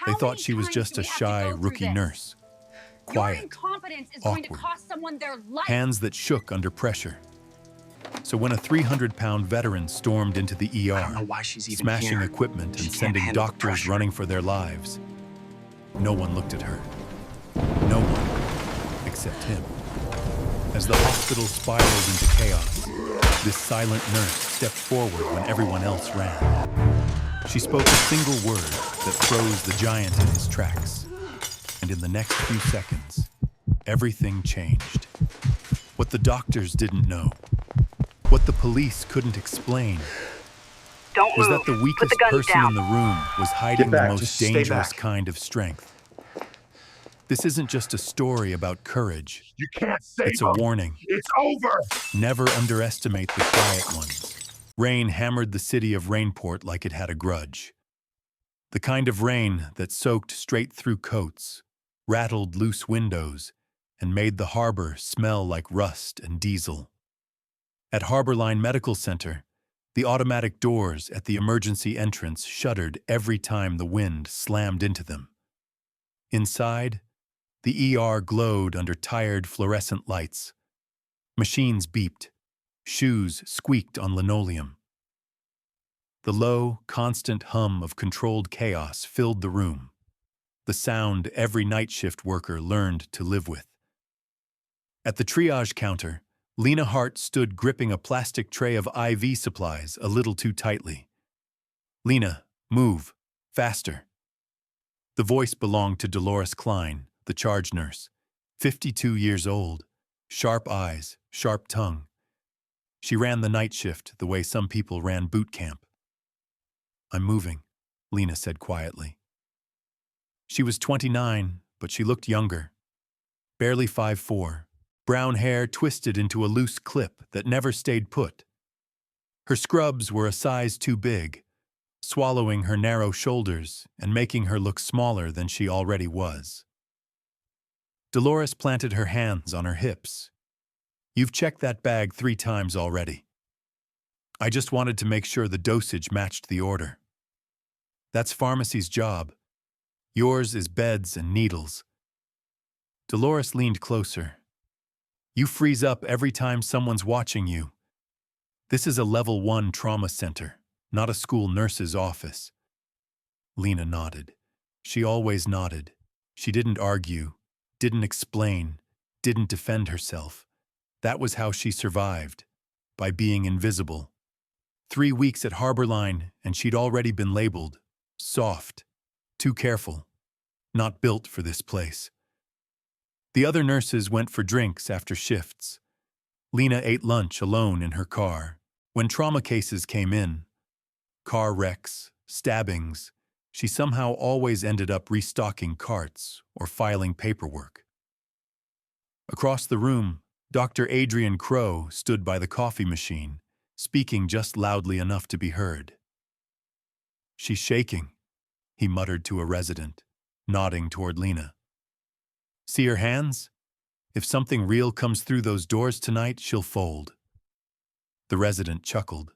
They thought she was just a shy rookie nurse. Quiet, awkward, hands that shook under pressure. So when a 300-pound veteran stormed into the ER, smashing equipment and sending doctors running for their lives, no one looked at her. No one, except him. As the hospital spiraled into chaos, this silent nurse stepped forward when everyone else ran. She spoke a single word that froze the giant in his tracks. And in the next few seconds, everything changed. What the doctors didn't know, what the police couldn't explain, was that the weakest person in the room was hiding the most dangerous kind of strength. This isn't just a story about courage. You can't save It's a warning. It's over! Never underestimate the quiet ones. Rain hammered the city of Rainport like it had a grudge. The kind of rain that soaked straight through coats, rattled loose windows, and made the harbor smell like rust and diesel. At Harborline Medical Center, the automatic doors at the emergency entrance shuddered every time the wind slammed into them. Inside, the ER glowed under tired fluorescent lights. Machines beeped. Shoes squeaked on linoleum. The low, constant hum of controlled chaos filled the room, the sound every night shift worker learned to live with. At the triage counter, Lena Hart stood gripping a plastic tray of IV supplies a little too tightly. "Lena, move, faster." The voice belonged to Dolores Klein, the charge nurse, 52 years old, sharp eyes, sharp tongue. She ran the night shift the way some people ran boot camp. "I'm moving," Lena said quietly. She was 29, but she looked younger. Barely 5'4", brown hair twisted into a loose clip that never stayed put. Her scrubs were a size too big, swallowing her narrow shoulders and making her look smaller than she already was. Dolores planted her hands on her hips. "You've checked that bag 3 times already. I just wanted to make sure the dosage matched the order. That's pharmacy's job. Yours is beds and needles." Dolores leaned closer. "You freeze up every time someone's watching you. This is a level 1 trauma center, not a school nurse's office." Lena nodded. She always nodded. She didn't argue, didn't explain, didn't defend herself. That was how she survived, by being invisible. 3 weeks at Harborline, and she'd already been labeled soft, too careful, not built for this place. The other nurses went for drinks after shifts. Lena ate lunch alone in her car. When trauma cases came in, car wrecks, stabbings, she somehow always ended up restocking carts or filing paperwork. Across the room, Dr. Adrian Crow stood by the coffee machine, speaking just loudly enough to be heard. "She's shaking," he muttered to a resident, nodding toward Lena. "See her hands? If something real comes through those doors tonight, she'll fold." The resident chuckled.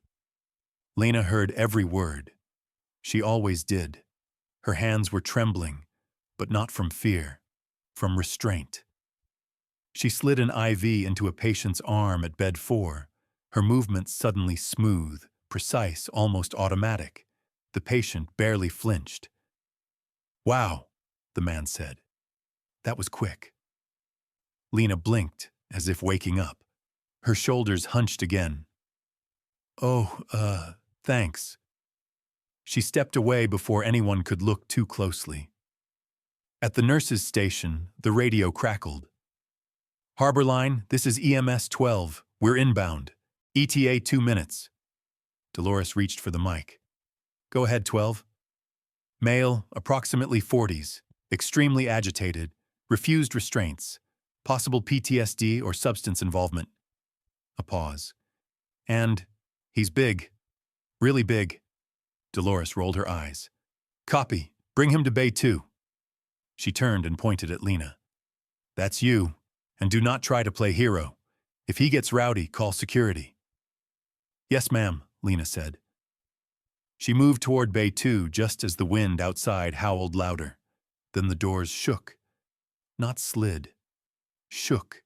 Lena heard every word. She always did. Her hands were trembling, but not from fear, from restraint. She slid an IV into a patient's arm at bed 4, her movements suddenly smooth, precise, almost automatic. The patient barely flinched. "Wow," the man said. "That was quick." Lena blinked, as if waking up. Her shoulders hunched again. "Oh, thanks." She stepped away before anyone could look too closely. At the nurse's station, the radio crackled. "Harborline, this is EMS 12. We're inbound. ETA 2 minutes. Dolores reached for the mic. "Go ahead, 12. Male, approximately 40s, extremely agitated, refused restraints, possible PTSD or substance involvement." A pause. "And he's big. Really big." Dolores rolled her eyes. "Copy. Bring him to Bay 2. She turned and pointed at Lena. "That's you. And do not try to play hero. If he gets rowdy, call security." "Yes, ma'am," Lena said. She moved toward Bay 2 just as the wind outside howled louder. Then the doors shook. Not slid. Shook.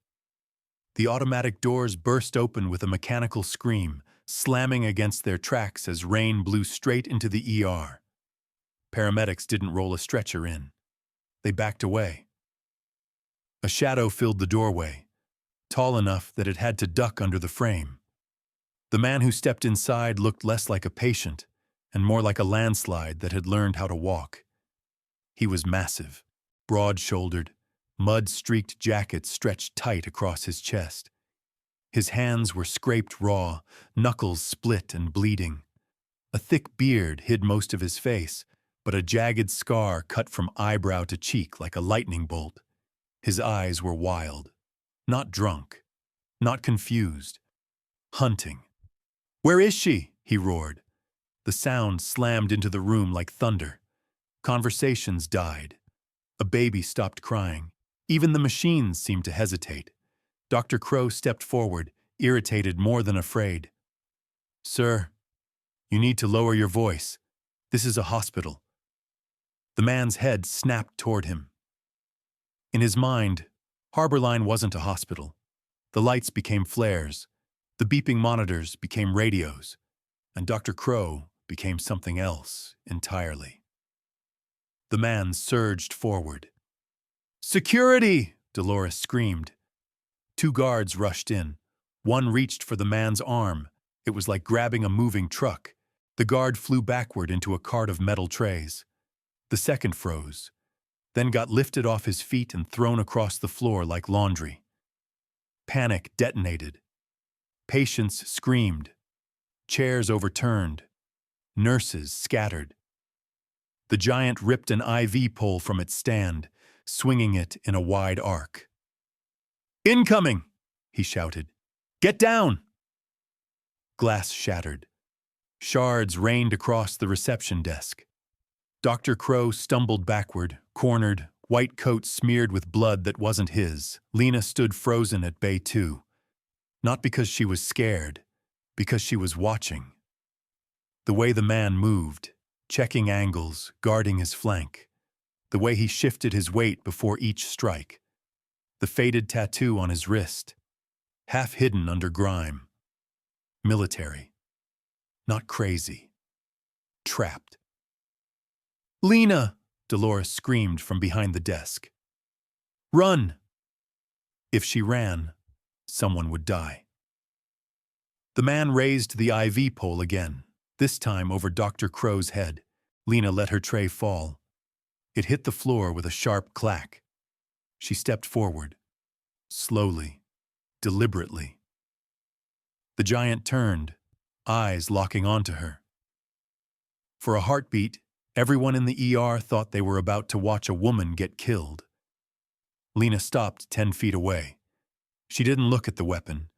The automatic doors burst open with a mechanical scream, slamming against their tracks as Rain blew straight into the ER. Paramedics didn't roll a stretcher in. They backed away. A shadow filled the doorway, tall enough that it had to duck under the frame. The man who stepped inside looked less like a patient and more like a landslide that had learned how to walk. He was massive, broad-shouldered, mud-streaked jacket stretched tight across his chest. His hands were scraped raw, knuckles split and bleeding. A thick beard hid most of his face, but a jagged scar cut from eyebrow to cheek like a lightning bolt. His eyes were wild, not drunk, not confused, hunting. "Where is she?" he roared. The sound slammed into the room like thunder. Conversations died. A baby stopped crying. Even the machines seemed to hesitate. Dr. Crow stepped forward, irritated more than afraid. "Sir, you need to lower your voice. This is a hospital." The man's head snapped toward him. In his mind, Harborline wasn't a hospital. The lights became flares. The beeping monitors became radios. And Dr. Crow became something else entirely. The man surged forward. "Security!" Dolores screamed. Two guards rushed in. One reached for the man's arm. It was like grabbing a moving truck. The guard flew backward into a cart of metal trays. The second froze, then got lifted off his feet and thrown across the floor like laundry. Panic detonated. Patients screamed. Chairs overturned. Nurses scattered. The giant ripped an IV pole from its stand, swinging it in a wide arc. "Incoming!" he shouted. "Get down!" Glass shattered. Shards rained across the reception desk. Dr. Crow stumbled backward, cornered, white coat smeared with blood that wasn't his. Lena stood frozen at bay too. Not because she was scared, because she was watching. The way the man moved, checking angles, guarding his flank. The way he shifted his weight before each strike. The faded tattoo on his wrist, half hidden under grime. Military. Not crazy. Trapped. "Lena!" Dolores screamed from behind the desk. "Run!" If she ran, someone would die. The man raised the IV pole again, this time over Dr. Crow's head. Lena let her tray fall. It hit the floor with a sharp clack. She stepped forward, slowly, deliberately. The giant turned, eyes locking onto her. For a heartbeat, everyone in the ER thought they were about to watch a woman get killed. Lena stopped 10 feet away. She didn't look at the weapon.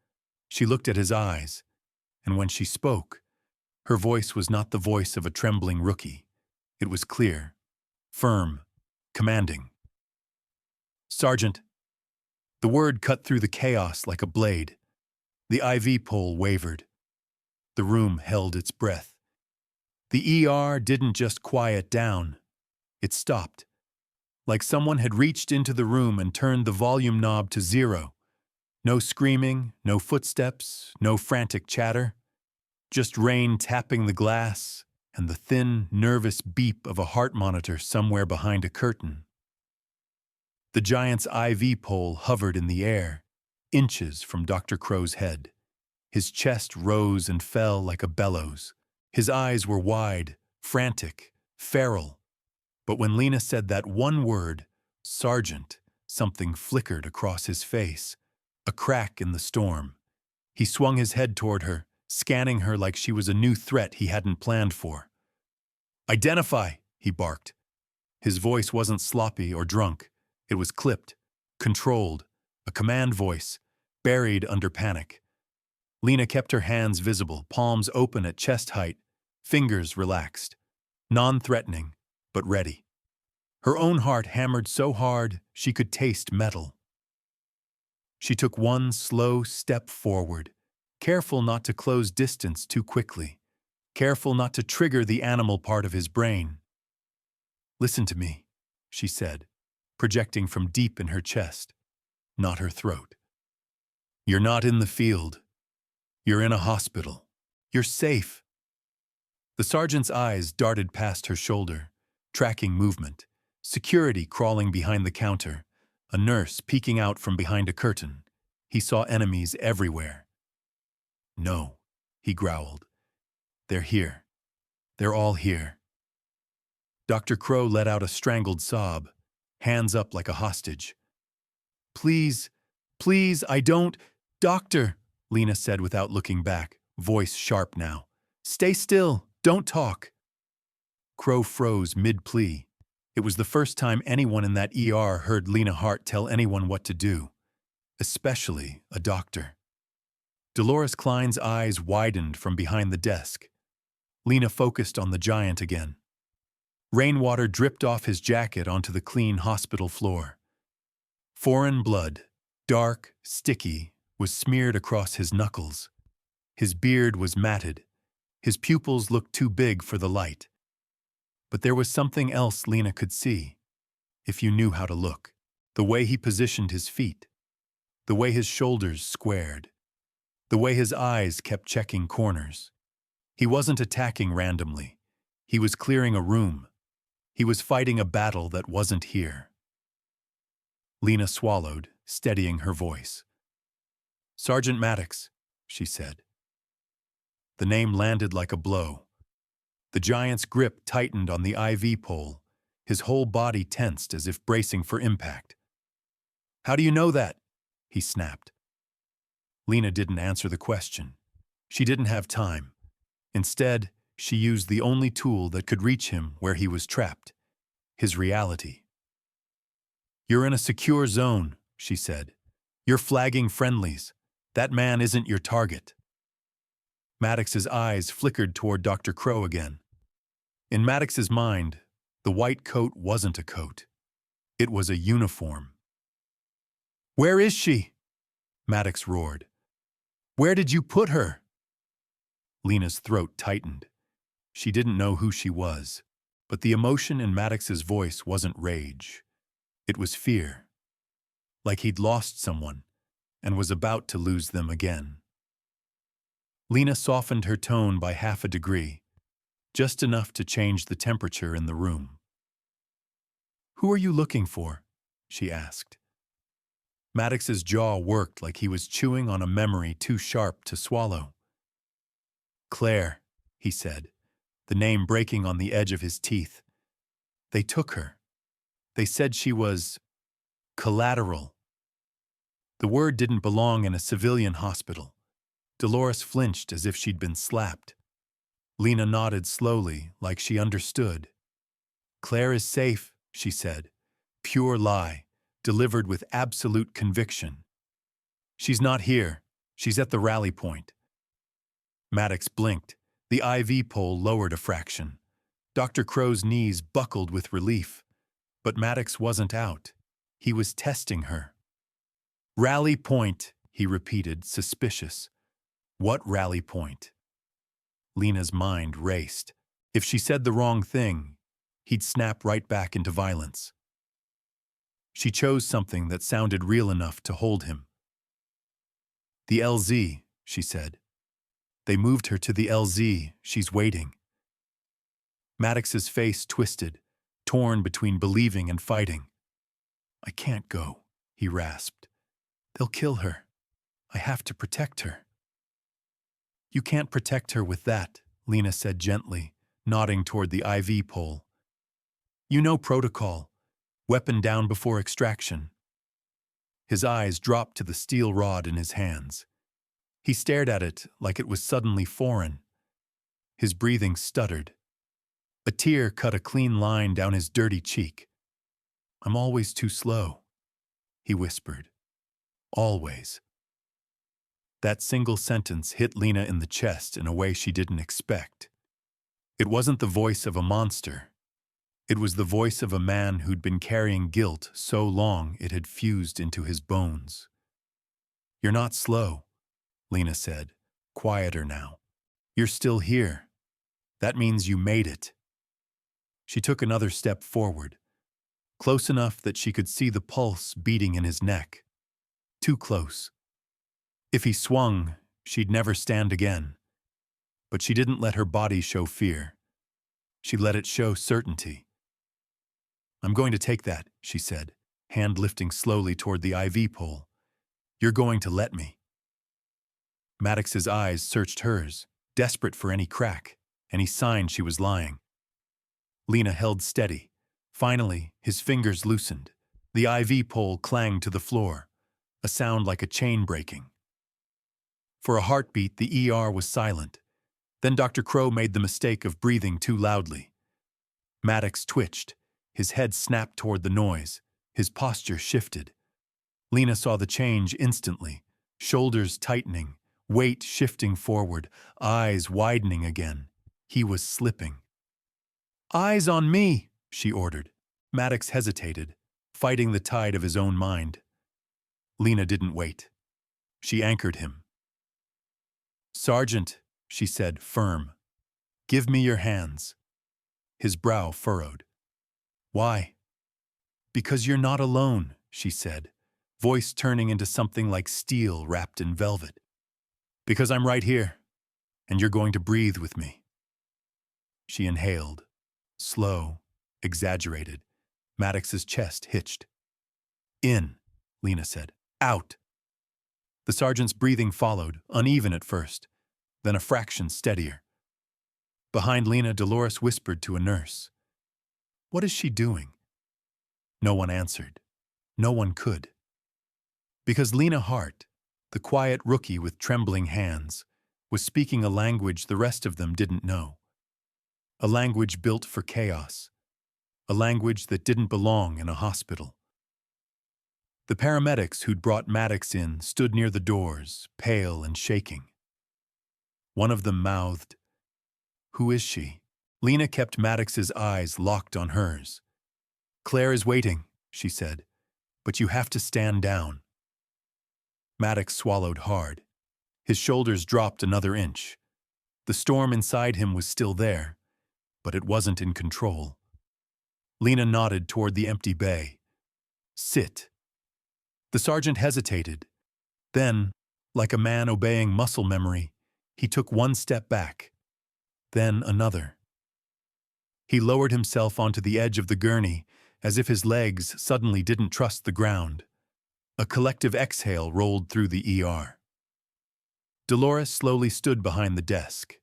She looked at his eyes, and when she spoke, her voice was not the voice of a trembling rookie. It was clear, firm, commanding. "Sergeant." The word cut through the chaos like a blade. The IV pole wavered. The room held its breath. The ER didn't just quiet down. It stopped. Like someone had reached into the room and turned the volume knob to 0. No screaming, no footsteps, no frantic chatter. Just rain tapping the glass and the thin, nervous beep of a heart monitor somewhere behind a curtain. The giant's IV pole hovered in the air, inches from Dr. Crow's head. His chest rose and fell like a bellows. His eyes were wide, frantic, feral. But when Lena said that one word, "Sergeant," something flickered across his face, a crack in the storm. He swung his head toward her, scanning her like she was a new threat he hadn't planned for. "Identify," he barked. His voice wasn't sloppy or drunk. It was clipped, controlled, a command voice, buried under panic. Lena kept her hands visible, palms open at chest height, fingers relaxed, non-threatening, but ready. Her own heart hammered so hard she could taste metal. She took one slow step forward, careful not to close distance too quickly, careful not to trigger the animal part of his brain. "Listen to me," she said, projecting from deep in her chest, not her throat. You're not in the field. You're in a hospital. You're safe. The sergeant's eyes darted past her shoulder, tracking movement, security crawling behind the counter, a nurse peeking out from behind a curtain. He saw enemies everywhere. No, he growled. They're here. They're all here. Dr. Crow let out a strangled sob, hands up like a hostage. Please, please, I don't. Doctor, Lena said without looking back, voice sharp now. Stay still, don't talk. Crow froze mid-plea. It was the first time anyone in that ER heard Lena Hart tell anyone what to do, especially a doctor. Dolores Klein's eyes widened from behind the desk. Lena focused on the giant again. Rainwater dripped off his jacket onto the clean hospital floor. Foreign blood, dark, sticky, was smeared across his knuckles. His beard was matted. His pupils looked too big for the light. But there was something else Lena could see, if you knew how to look. The way he positioned his feet. The way his shoulders squared. The way his eyes kept checking corners. He wasn't attacking randomly. He was clearing a room. He was fighting a battle that wasn't here. Lena swallowed, steadying her voice. Sergeant Maddox, she said. The name landed like a blow. The giant's grip tightened on the IV pole. His whole body tensed as if bracing for impact. How do you know that? He snapped. Lena didn't answer the question. She didn't have time. Instead, she used the only tool that could reach him where he was trapped, his reality. You're in a secure zone, she said. You're flagging friendlies. That man isn't your target. Maddox's eyes flickered toward Dr. Crow again. In Maddox's mind, the white coat wasn't a coat. It was a uniform. Where is she? Maddox roared. Where did you put her? Lena's throat tightened. She didn't know who she was, but the emotion in Maddox's voice wasn't rage. It was fear, like he'd lost someone and was about to lose them again. Lena softened her tone by 1/2 degree, just enough to change the temperature in the room. Who are you looking for? She asked. Maddox's jaw worked like he was chewing on a memory too sharp to swallow. Claire, he said, the name breaking on the edge of his teeth. They took her. They said she was collateral. The word didn't belong in a civilian hospital. Dolores flinched as if she'd been slapped. Lena nodded slowly, like she understood. Claire is safe, she said. Pure lie, delivered with absolute conviction. She's not here. She's at the rally point. Maddox blinked. The IV pole lowered a fraction. Dr. Crow's knees buckled with relief. But Maddox wasn't out. He was testing her. Rally point, he repeated, suspicious. What rally point? Lena's mind raced. If she said the wrong thing, he'd snap right back into violence. She chose something that sounded real enough to hold him. The LZ, she said. They moved her to the LZ. She's waiting. Maddox's face twisted, torn between believing and fighting. I can't go, he rasped. They'll kill her. I have to protect her. You can't protect her with that, Lena said gently, nodding toward the IV pole. You know protocol. Weapon down before extraction. His eyes dropped to the steel rod in his hands. He stared at it like it was suddenly foreign. His breathing stuttered. A tear cut a clean line down his dirty cheek. I'm always too slow, he whispered. Always. That single sentence hit Lena in the chest in a way she didn't expect. It wasn't the voice of a monster. It was the voice of a man who'd been carrying guilt so long it had fused into his bones. You're not slow, Lena said, quieter now. You're still here. That means you made it. She took another step forward. close enough that she could see the pulse beating in his neck. Too close. If he swung, she'd never stand again. But she didn't let her body show fear. She let it show certainty. "I'm going to take that," she said, hand lifting slowly toward the IV pole. "You're going to let me." Maddox's eyes searched hers, desperate for any crack, any sign she was lying. Lena held steady. Finally, his fingers loosened. The IV pole clanged to the floor, a sound like a chain breaking. For a heartbeat, the ER was silent. Then Dr. Crow made the mistake of breathing too loudly. Maddox twitched. His head snapped toward the noise. His posture shifted. Lena saw the change instantly. Shoulders tightening, weight shifting forward, eyes widening again. He was slipping. "Eyes on me," she ordered. Maddox hesitated, fighting the tide of his own mind. Lena didn't wait. She anchored him. "Sergeant," she said, firm, "give me your hands." His brow furrowed. "Why?" "Because you're not alone," she said, voice turning into something like steel wrapped in velvet. "Because I'm right here, and you're going to breathe with me." She inhaled. Slow, exaggerated. Maddox's chest hitched. "In," Lena said. "Out." The sergeant's breathing followed, uneven at first, then a fraction steadier. Behind Lena, Dolores whispered to a nurse. "What is she doing?" No one answered. No one could. Because Lena Hart, the quiet rookie with trembling hands, was speaking a language the rest of them didn't know. A language built for chaos. A language that didn't belong in a hospital. The paramedics who'd brought Maddox in stood near the doors, pale and shaking. One of them mouthed, "Who is she?" Lena kept Maddox's eyes locked on hers. "Claire is waiting," she said, "but you have to stand down." Maddox swallowed hard. His shoulders dropped another inch. The storm inside him was still there, but it wasn't in control. Lena nodded toward the empty bay. "Sit." The sergeant hesitated. Then, like a man obeying muscle memory, he took one step back, then another. He lowered himself onto the edge of the gurney, as if his legs suddenly didn't trust the ground. A collective exhale rolled through the ER. Dolores slowly stood behind the desk,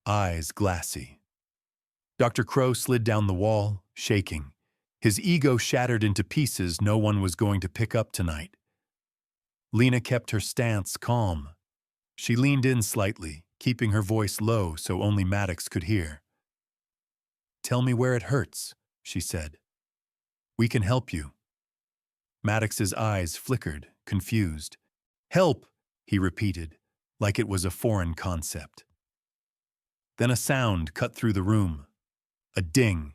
eyes glassy. Dr. Crow slid down the wall, shaking. His ego shattered into pieces no one was going to pick up tonight. Lena kept her stance calm. She leaned in slightly, keeping her voice low so only Maddox could hear. "Tell me where it hurts," she said. "We can help you." Maddox's eyes flickered, confused. "Help," he repeated, like it was a foreign concept. Then a sound cut through the room. A ding.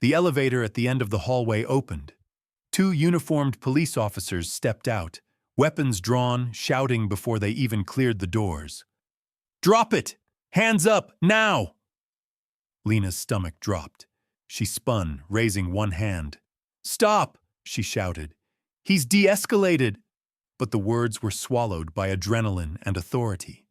The elevator at the end of the hallway opened. Two uniformed police officers stepped out, weapons drawn, shouting before they even cleared the doors. "Drop it! Hands up, now!" Lena's stomach dropped. She spun, raising one hand. "Stop!" she shouted. "He's de-escalated!" But the words were swallowed by adrenaline and authority.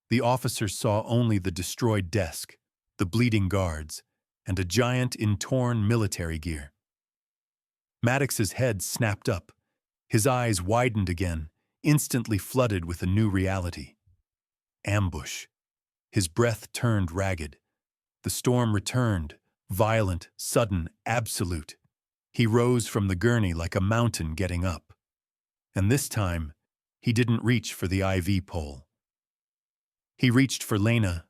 The officers saw only the destroyed desk, the bleeding guards, and a giant in torn military gear. Maddox's head snapped up. His eyes widened again, instantly flooded with a new reality. Ambush. His breath turned ragged. The storm returned, violent, sudden, absolute. He rose from the gurney like a mountain getting up. And this time, he didn't reach for the IV pole. He reached for Lena.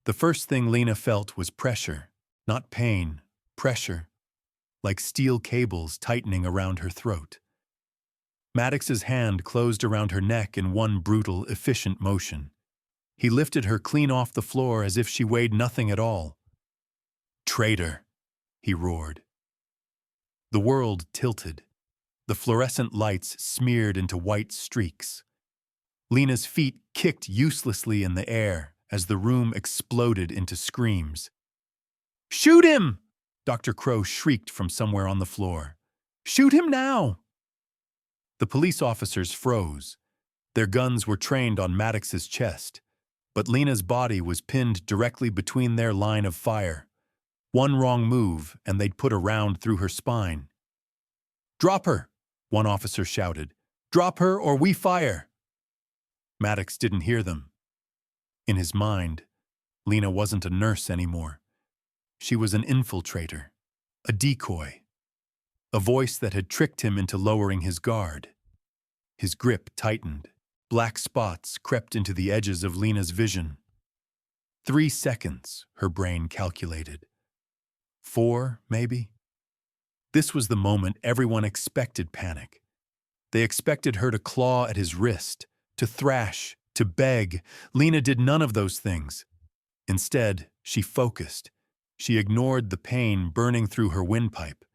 The first thing Lena felt was pressure, not pain, pressure, like steel cables tightening around her throat. Maddox's hand closed around her neck in one brutal, efficient motion. He lifted her clean off the floor as if she weighed nothing at all. "Traitor!" he roared. The world tilted. The fluorescent lights smeared into white streaks. Lena's feet kicked uselessly in the air as the room exploded into screams. "Shoot him!" Dr. Crow shrieked from somewhere on the floor. "Shoot him now!" The police officers froze. Their guns were trained on Maddox's chest, but Lena's body was pinned directly between their line of fire. One wrong move, and they'd put a round through her spine. "Drop her!" one officer shouted. "Drop her or we fire!" Maddox didn't hear them. In his mind, Lena wasn't a nurse anymore. She was an infiltrator, a decoy, a voice that had tricked him into lowering his guard. His grip tightened. Black spots crept into the edges of Lena's vision. 3 seconds, her brain calculated. 4, maybe? This was the moment everyone expected panic. They expected her to claw at his wrist, to thrash, to beg. Lena did none of those things. Instead, she focused. She ignored the pain burning through her windpipe,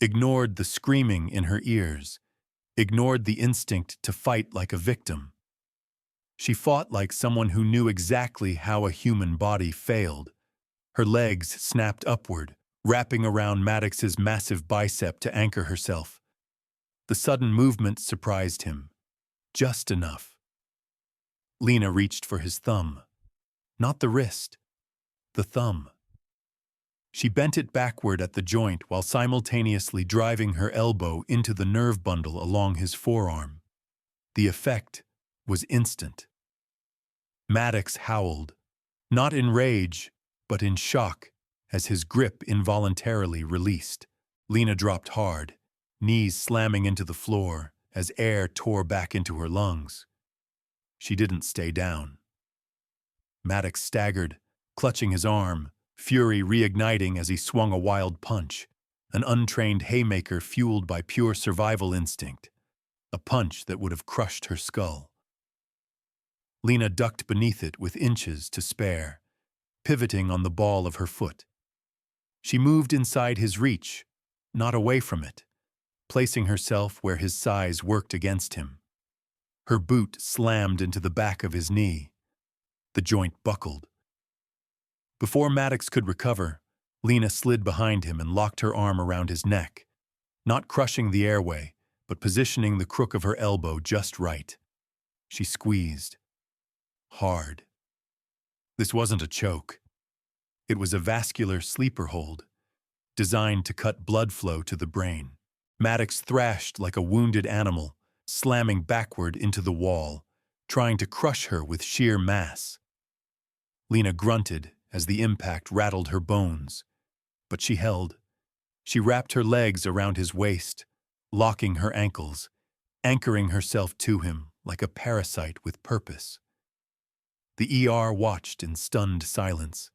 ignored the screaming in her ears, ignored the instinct to fight like a victim. She fought like someone who knew exactly how a human body failed. Her legs snapped upward, wrapping around Maddox's massive bicep to anchor herself. The sudden movement surprised him. Just enough. Lena reached for his thumb. Not the wrist, the thumb. She bent it backward at the joint while simultaneously driving her elbow into the nerve bundle along his forearm. The effect was instant. Maddox howled, not in rage, but in shock, as his grip involuntarily released. Lena dropped hard, knees slamming into the floor as air tore back into her lungs. She didn't stay down. Maddox staggered, clutching his arm, fury reigniting as he swung a wild punch, an untrained haymaker fueled by pure survival instinct, a punch that would have crushed her skull. Lena ducked beneath it with inches to spare, pivoting on the ball of her foot. She moved inside his reach, not away from it, placing herself where his size worked against him. Her boot slammed into the back of his knee. The joint buckled. Before Maddox could recover, Lena slid behind him and locked her arm around his neck, not crushing the airway, but positioning the crook of her elbow just right. She squeezed. Hard. This wasn't a choke. It was a vascular sleeper hold, designed to cut blood flow to the brain. Maddox thrashed like a wounded animal, slamming backward into the wall, trying to crush her with sheer mass. Lena grunted as the impact rattled her bones, but she held. She wrapped her legs around his waist, locking her ankles, anchoring herself to him like a parasite with purpose. The ER watched in stunned silence.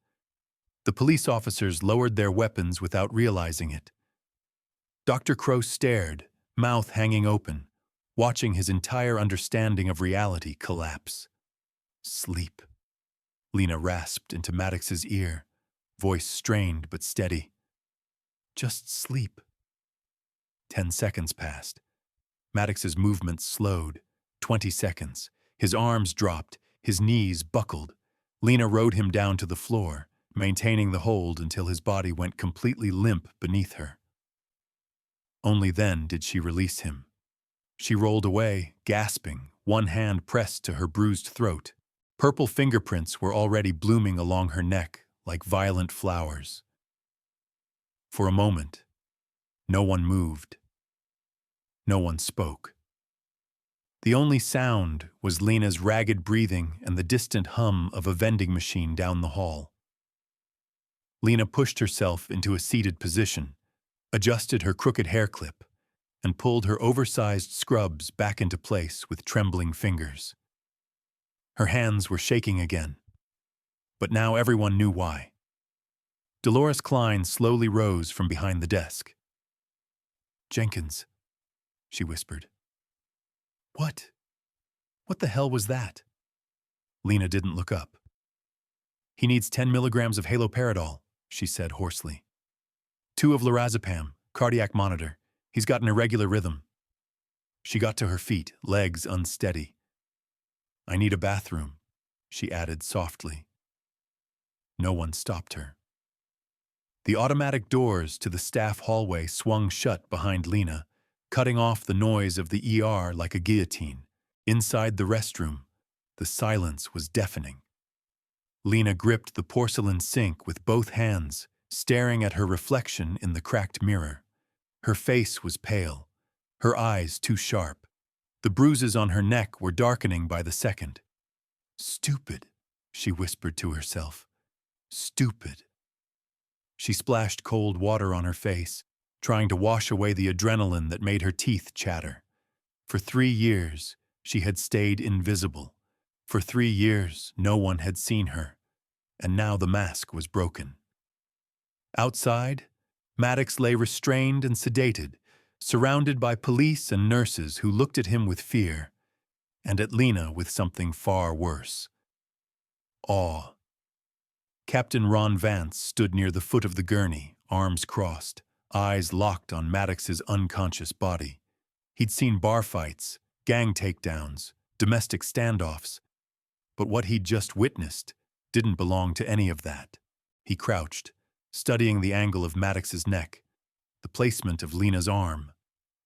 The police officers lowered their weapons without realizing it. Dr. Crow stared, mouth hanging open, watching his entire understanding of reality collapse. "Sleep," Lena rasped into Maddox's ear, voice strained but steady. "Just sleep." 10 seconds passed. Maddox's movements slowed. 20 seconds. His arms dropped, his knees buckled. Lena rode him down to the floor, maintaining the hold until his body went completely limp beneath her. Only then did she release him. She rolled away, gasping, one hand pressed to her bruised throat. Purple fingerprints were already blooming along her neck like violent flowers. For a moment, no one moved. No one spoke. The only sound was Lena's ragged breathing and the distant hum of a vending machine down the hall. Lena pushed herself into a seated position, adjusted her crooked hair clip, and pulled her oversized scrubs back into place with trembling fingers. Her hands were shaking again, but now everyone knew why. Dolores Klein slowly rose from behind the desk. "Jenkins," she whispered. "What? What the hell was that?" Lena didn't look up. "He needs 10 milligrams of haloperidol," she said hoarsely. 2 of lorazepam, cardiac monitor. He's got an irregular rhythm." She got to her feet, legs unsteady. "I need a bathroom," she added softly. No one stopped her. The automatic doors to the staff hallway swung shut behind Lena, cutting off the noise of the ER like a guillotine. Inside the restroom, the silence was deafening. Lena gripped the porcelain sink with both hands, staring at her reflection in the cracked mirror. Her face was pale, her eyes too sharp. The bruises on her neck were darkening by the second. "Stupid," she whispered to herself. "Stupid." She splashed cold water on her face, trying to wash away the adrenaline that made her teeth chatter. For 3 years, she had stayed invisible. For 3 years, no one had seen her. And now the mask was broken. Outside, Maddox lay restrained and sedated, surrounded by police and nurses who looked at him with fear, and at Lena with something far worse: awe. Captain Ron Vance stood near the foot of the gurney, arms crossed, eyes locked on Maddox's unconscious body. He'd seen bar fights, gang takedowns, domestic standoffs, but what he'd just witnessed didn't belong to any of that. He crouched, studying the angle of Maddox's neck, the placement of Lena's arm,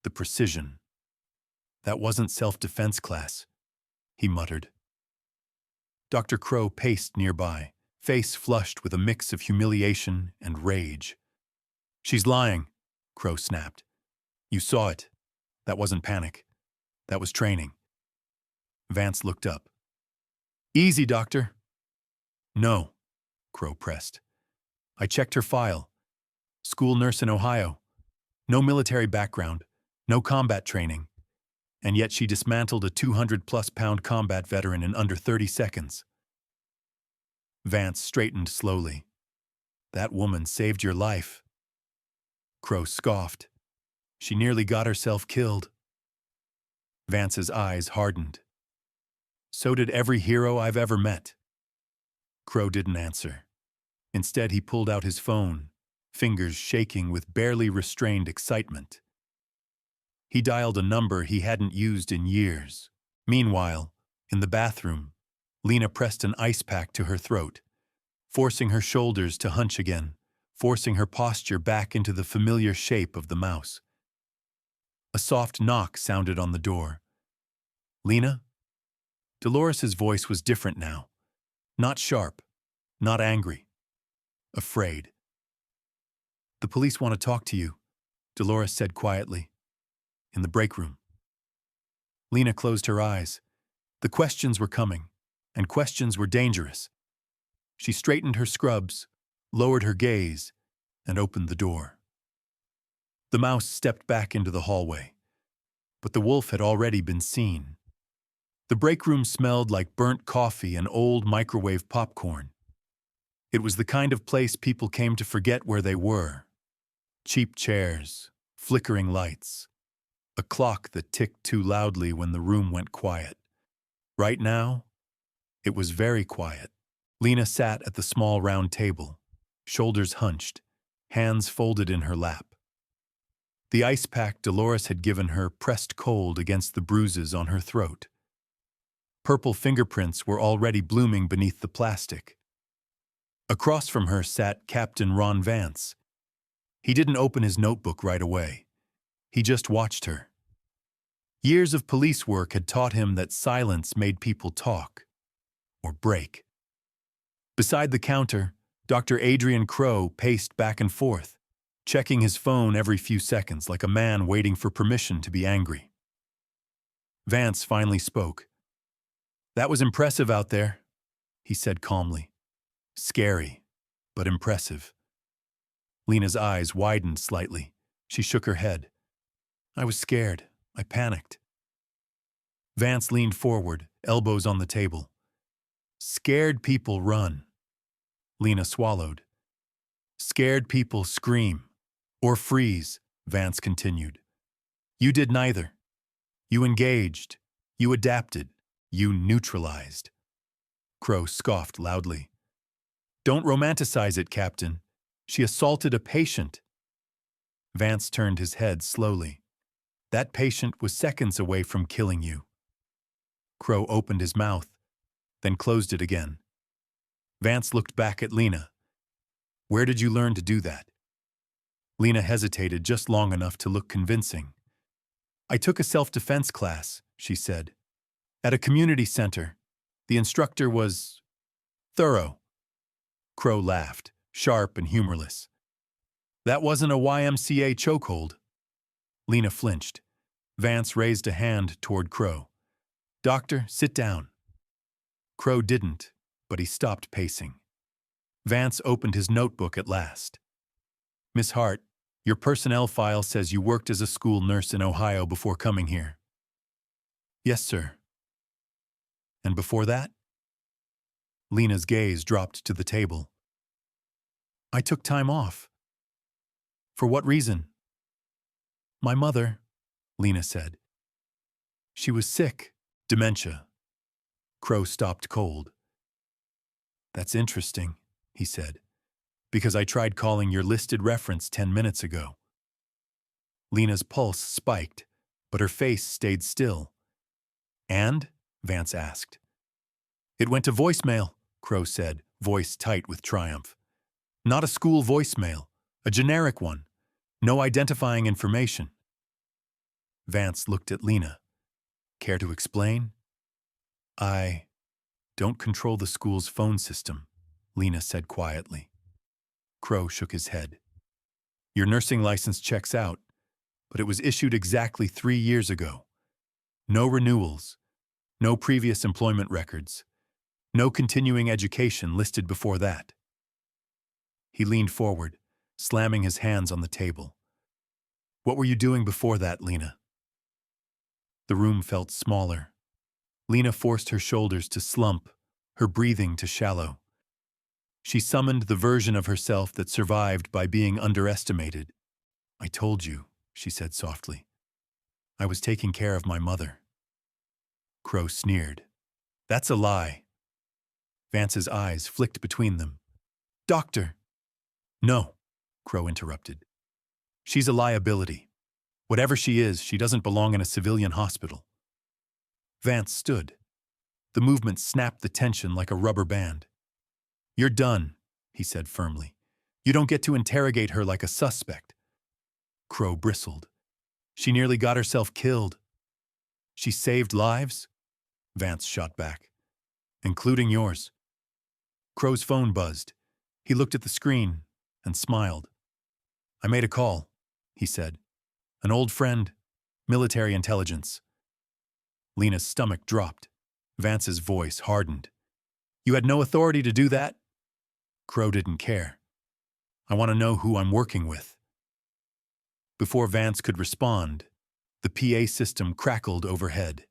the precision. "That wasn't self-defense class," he muttered. Dr. Crow paced nearby, face flushed with a mix of humiliation and rage. "She's lying," Crow snapped. "You saw it. That wasn't panic. That was training." Vance looked up. "Easy, doctor." "No," Crow pressed. "I checked her file. School nurse in Ohio. No military background, no combat training. And yet she dismantled a 200-plus-pound combat veteran in under 30 seconds. Vance straightened slowly. "That woman saved your life." Crow scoffed. "She nearly got herself killed." Vance's eyes hardened. "So did every hero I've ever met." Crow didn't answer. Instead, he pulled out his phone, fingers shaking with barely restrained excitement. He dialed a number he hadn't used in years. Meanwhile, in the bathroom, Lena pressed an ice pack to her throat, forcing her shoulders to hunch again, forcing her posture back into the familiar shape of the mouse. A soft knock sounded on the door. "Lena?" Dolores's voice was different now. Not sharp, not angry. Afraid. "The police want to talk to you," Dolores said quietly. "In the break room." Lena closed her eyes. The questions were coming, and questions were dangerous. She straightened her scrubs, lowered her gaze, and opened the door. The mouse stepped back into the hallway, but the wolf had already been seen. The break room smelled like burnt coffee and old microwave popcorn. It was the kind of place people came to forget where they were. Cheap chairs, flickering lights, a clock that ticked too loudly when the room went quiet. Right now, it was very quiet. Lena sat at the small round table, shoulders hunched, hands folded in her lap. The ice pack Dolores had given her pressed cold against the bruises on her throat. Purple fingerprints were already blooming beneath the plastic. Across from her sat Captain Ron Vance. He didn't open his notebook right away. He just watched her. Years of police work had taught him that silence made people talk, or break. Beside the counter, Dr. Adrian Crow paced back and forth, checking his phone every few seconds like a man waiting for permission to be angry. Vance finally spoke. "That was impressive out there," he said calmly. "Scary, but impressive." Lena's eyes widened slightly. She shook her head. "I was scared. I panicked." Vance leaned forward, elbows on the table. "Scared people run." Lena swallowed. "Scared people scream. Or freeze," Vance continued. "You did neither. You engaged. You adapted. You neutralized." Crow scoffed loudly. "Don't romanticize it, Captain. She assaulted a patient." Vance turned his head slowly. "That patient was seconds away from killing you." Crow opened his mouth, then closed it again. Vance looked back at Lena. "Where did you learn to do that?" Lena hesitated just long enough to look convincing. I took a self-defense class, she said. At a community center. The instructor was thorough. Crow laughed, sharp and humorless. That wasn't a YMCA chokehold. Lena flinched. Vance raised a hand toward Crow. Doctor, sit down. Crow didn't, but he stopped pacing. Vance opened his notebook at last. Miss Hart, your personnel file says you worked as a school nurse in Ohio before coming here. Yes, sir. And before that? Lena's gaze dropped to the table. I took time off. For what reason? My mother, Lena said. She was sick, dementia. Crow stopped cold. That's interesting, he said, because I tried calling your listed reference 10 minutes ago. Lena's pulse spiked, but her face stayed still. And? Vance asked. It went to voicemail, Crow said, voice tight with triumph. Not a school voicemail, a generic one. No identifying information. Vance looked at Lena. Care to explain? I don't control the school's phone system, Lena said quietly. Crow shook his head. Your nursing license checks out, but it was issued exactly 3 years ago. No renewals, no previous employment records, no continuing education listed before that. He leaned forward, slamming his hands on the table. What were you doing before that, Lena? The room felt smaller. Lena forced her shoulders to slump, her breathing to shallow. She summoned the version of herself that survived by being underestimated. I told you, she said softly. I was taking care of my mother. Crow sneered. That's a lie. Vance's eyes flicked between them. Doctor! No, Crow interrupted. She's a liability. Whatever she is, she doesn't belong in a civilian hospital. Vance stood. The movement snapped the tension like a rubber band. You're done, he said firmly. You don't get to interrogate her like a suspect. Crow bristled. She nearly got herself killed. She saved lives? Vance shot back. Including yours. Crow's phone buzzed. He looked at the screen and smiled. I made a call, he said. An old friend, military intelligence. Lena's stomach dropped. Vance's voice hardened. You had no authority to do that? Crow didn't care. I want to know who I'm working with. Before Vance could respond, the PA system crackled overhead.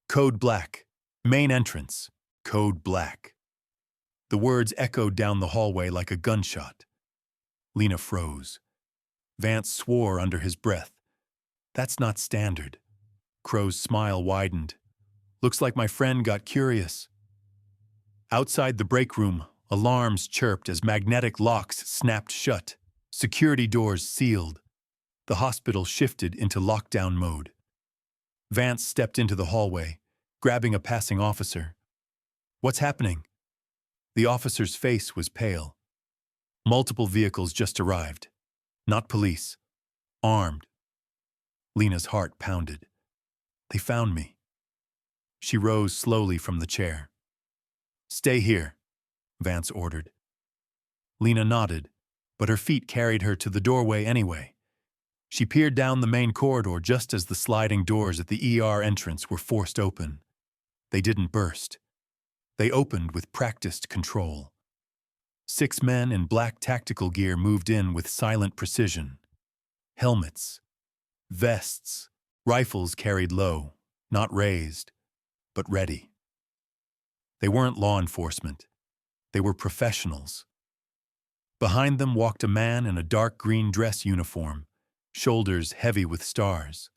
Code Black. Main entrance. Code Black. The words echoed down the hallway like a gunshot. Lena froze. Vance swore under his breath. That's not standard. Crow's smile widened. Looks like my friend got curious. Outside the break room, alarms chirped as magnetic locks snapped shut. Security doors sealed. The hospital shifted into lockdown mode. Vance stepped into the hallway, grabbing a passing officer. What's happening? The officer's face was pale. Multiple vehicles just arrived. Not police. Armed. Lena's heart pounded. They found me. She rose slowly from the chair. Stay here, Vance ordered. Lena nodded, but her feet carried her to the doorway anyway. She peered down the main corridor just as the sliding doors at the ER entrance were forced open. They didn't burst. They opened with practiced control. 6 men in black tactical gear moved in with silent precision. Helmets, vests, rifles carried low, not raised, but ready. They weren't law enforcement. They were professionals. Behind them walked a man in a dark green dress uniform, shoulders heavy with stars.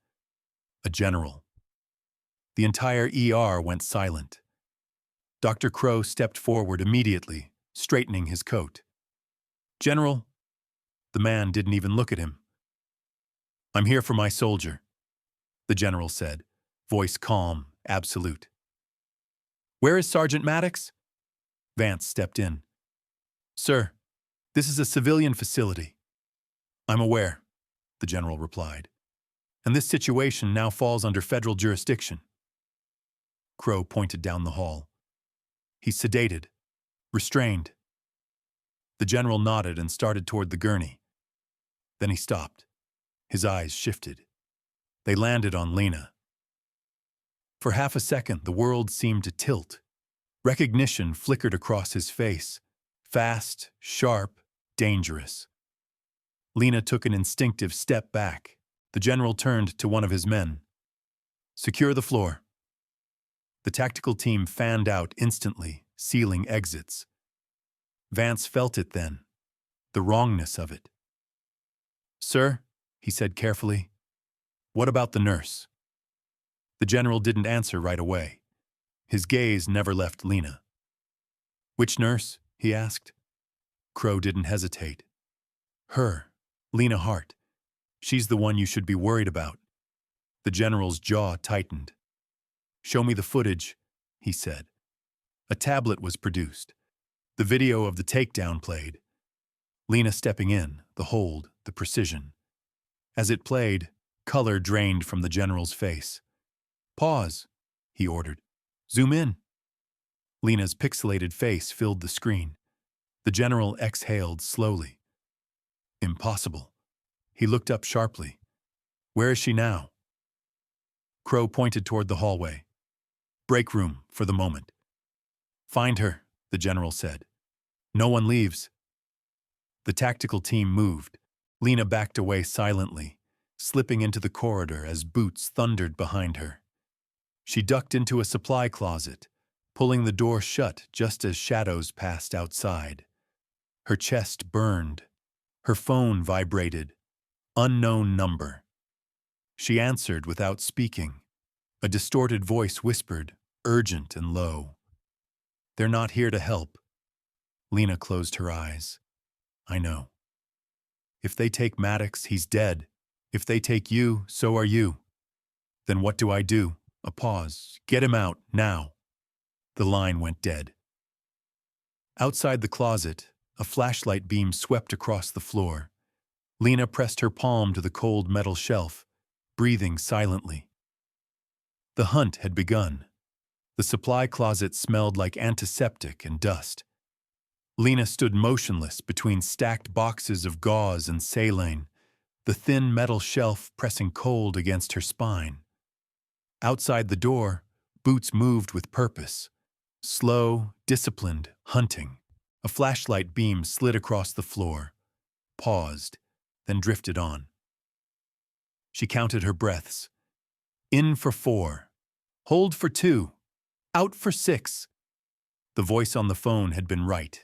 A general. The entire ER went silent. Dr. Crow stepped forward immediately, straightening his coat. General, the man didn't even look at him. I'm here for my soldier, the general said, voice calm, absolute. Where is Sergeant Maddox? Vance stepped in. Sir, this is a civilian facility. I'm aware, the general replied. And this situation now falls under federal jurisdiction. Crow pointed down the hall. He's sedated, restrained. The general nodded and started toward the gurney. Then he stopped. His eyes shifted. They landed on Lena. For half a second, the world seemed to tilt. Recognition flickered across his face. Fast, sharp, dangerous. Lena took an instinctive step back. The general turned to one of his men. Secure the floor. The tactical team fanned out instantly, sealing exits. Vance felt it then, the wrongness of it. Sir, he said carefully, what about the nurse? The general didn't answer right away. His gaze never left Lena. Which nurse? He asked. Crow didn't hesitate. Her, Lena Hart. She's the one you should be worried about. The general's jaw tightened. Show me the footage, he said. A tablet was produced. The video of the takedown played. Lena stepping in, the hold, the precision. As it played, color drained from the general's face. Pause, he ordered. Zoom in. Lena's pixelated face filled the screen. The general exhaled slowly. Impossible. He looked up sharply. Where is she now? Crow pointed toward the hallway. Break room for the moment. Find her, the general said. No one leaves. The tactical team moved. Lena backed away silently, slipping into the corridor as boots thundered behind her. She ducked into a supply closet, pulling the door shut just as shadows passed outside. Her chest burned. Her phone vibrated. Unknown number. She answered without speaking. A distorted voice whispered, urgent and low. They're not here to help. Lena closed her eyes. I know. If they take Maddox, he's dead. If they take you, so are you. Then what do I do? A pause. Get him out, now. The line went dead. Outside the closet, a flashlight beam swept across the floor. Lena pressed her palm to the cold metal shelf, breathing silently. The hunt had begun. The supply closet smelled like antiseptic and dust. Lena stood motionless between stacked boxes of gauze and saline, the thin metal shelf pressing cold against her spine. Outside the door, boots moved with purpose. Slow, disciplined, hunting. A flashlight beam slid across the floor, paused, then drifted on. She counted her breaths. In for 4. Hold for 2. Out for 6. The voice on the phone had been right.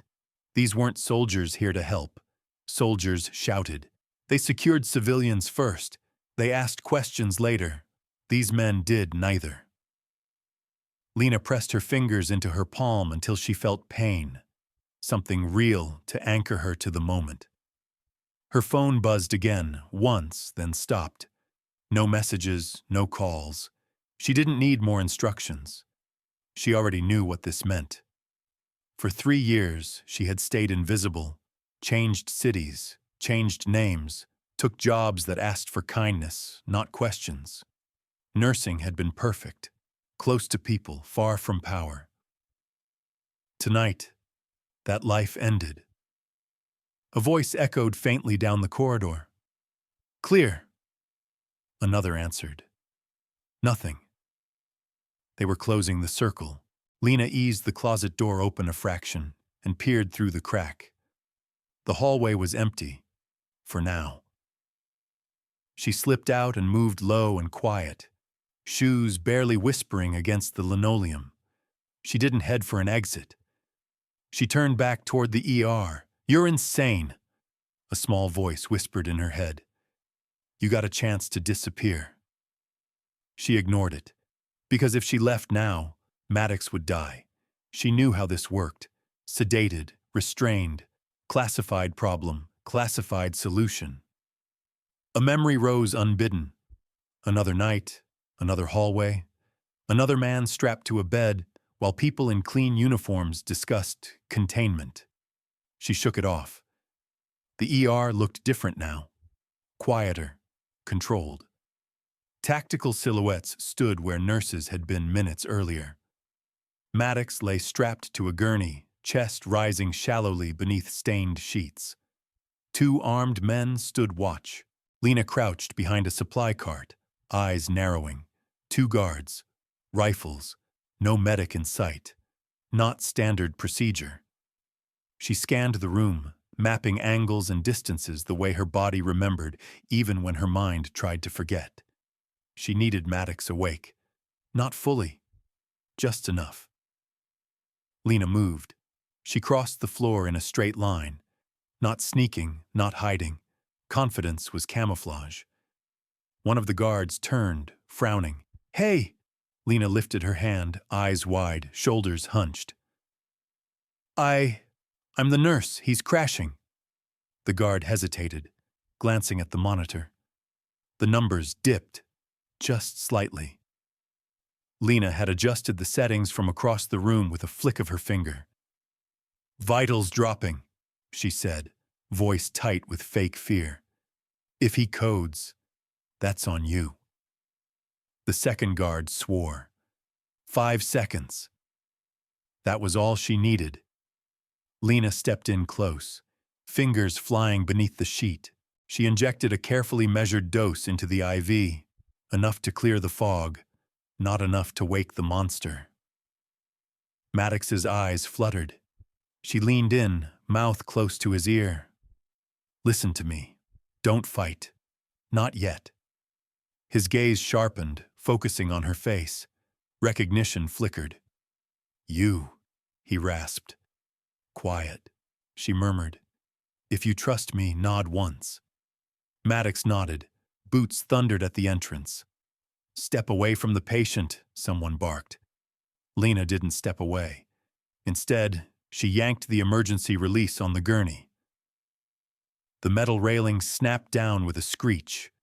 These weren't soldiers here to help. Soldiers shouted. They secured civilians first. They asked questions later. These men did neither. Lena pressed her fingers into her palm until she felt pain, something real to anchor her to the moment. Her phone buzzed again, once, then stopped. No messages, no calls. She didn't need more instructions. She already knew what this meant. For 3 years, she had stayed invisible, changed cities, changed names, took jobs that asked for kindness, not questions. Nursing had been perfect, close to people, far from power. Tonight, that life ended. A voice echoed faintly down the corridor. Clear. Another answered. Nothing. They were closing the circle. Lena eased the closet door open a fraction and peered through the crack. The hallway was empty, for now. She slipped out and moved low and quiet, shoes barely whispering against the linoleum. She didn't head for an exit. She turned back toward the ER. You're insane, a small voice whispered in her head. You got a chance to disappear. She ignored it, because if she left now, Maddox would die. She knew how this worked. Sedated, restrained, classified problem, classified solution. A memory rose unbidden. Another night, another hallway, another man strapped to a bed while people in clean uniforms discussed containment. She shook it off. The ER looked different now. quieter, controlled. Tactical silhouettes stood where nurses had been minutes earlier. Maddox lay strapped to a gurney, chest rising shallowly beneath stained sheets. Two armed men stood watch. Lena crouched behind a supply cart, eyes narrowing. Two guards, rifles, no medic in sight. Not standard procedure. She scanned the room, mapping angles and distances the way her body remembered, even when her mind tried to forget. She needed Maddox awake. Not fully, just enough. Lena moved. She crossed the floor in a straight line. Not sneaking, not hiding. Confidence was camouflage. One of the guards turned, frowning. "Hey!" Lena lifted her hand, eyes wide, shoulders hunched. I'm the nurse. He's crashing." The guard hesitated, glancing at the monitor. The numbers dipped, just slightly. Lena had adjusted the settings from across the room with a flick of her finger. "Vitals dropping," she said, voice tight with fake fear. "If he codes, that's on you." The second guard swore. 5 seconds. That was all she needed. Lena stepped in close, fingers flying beneath the sheet. She injected a carefully measured dose into the IV, enough to clear the fog, not enough to wake the monster. Maddox's eyes fluttered. She leaned in, mouth close to his ear. "Listen to me. Don't fight. Not yet." His gaze sharpened, focusing on her face. Recognition flickered. "You," he rasped. "Quiet," she murmured. "If you trust me, nod once." Maddox nodded. Boots thundered at the entrance. "Step away from the patient," someone barked. Lena didn't step away. Instead, she yanked the emergency release on the gurney. The metal railing snapped down with a screech.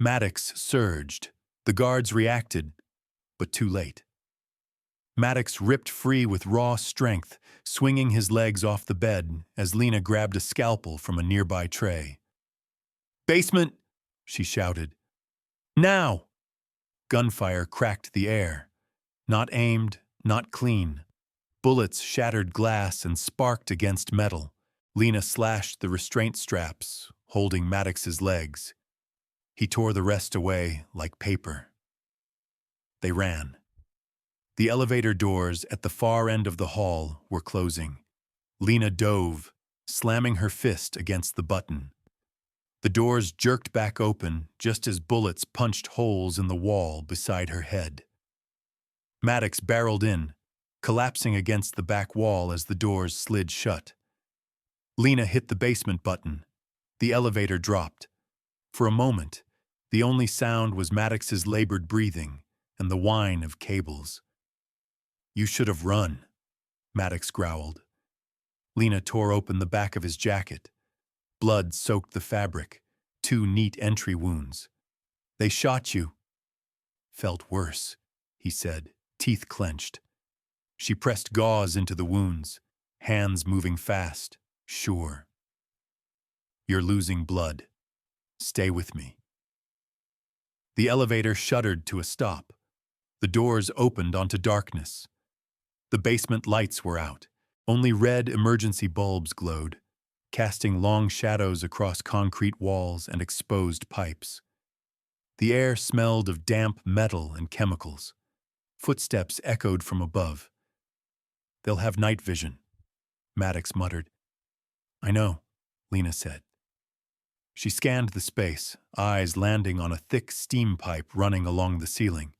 Maddox surged. The guards reacted, but too late. Maddox ripped free with raw strength, swinging his legs off the bed as Lena grabbed a scalpel from a nearby tray. "Basement!" she shouted. "Now!" Gunfire cracked the air. Not aimed, not clean. Bullets shattered glass and sparked against metal. Lena slashed the restraint straps, holding Maddox's legs. He tore the rest away like paper. They ran. The elevator doors at the far end of the hall were closing. Lena dove, slamming her fist against the button. The doors jerked back open just as bullets punched holes in the wall beside her head. Maddox barreled in, collapsing against the back wall as the doors slid shut. Lena hit the basement button. The elevator dropped. For a moment, the only sound was Maddox's labored breathing and the whine of cables. "You should have run," Maddox growled. Lena tore open the back of his jacket. Blood soaked the fabric, 2 neat entry wounds. "They shot you." "Felt worse," he said, teeth clenched. She pressed gauze into the wounds, hands moving fast, sure. "You're losing blood. Stay with me." The elevator shuddered to a stop. The doors opened onto darkness. The basement lights were out. Only red emergency bulbs glowed, casting long shadows across concrete walls and exposed pipes. The air smelled of damp metal and chemicals. Footsteps echoed from above. "They'll have night vision," Maddox muttered. "I know," Lena said. She scanned the space, eyes landing on a thick steam pipe running along the ceiling.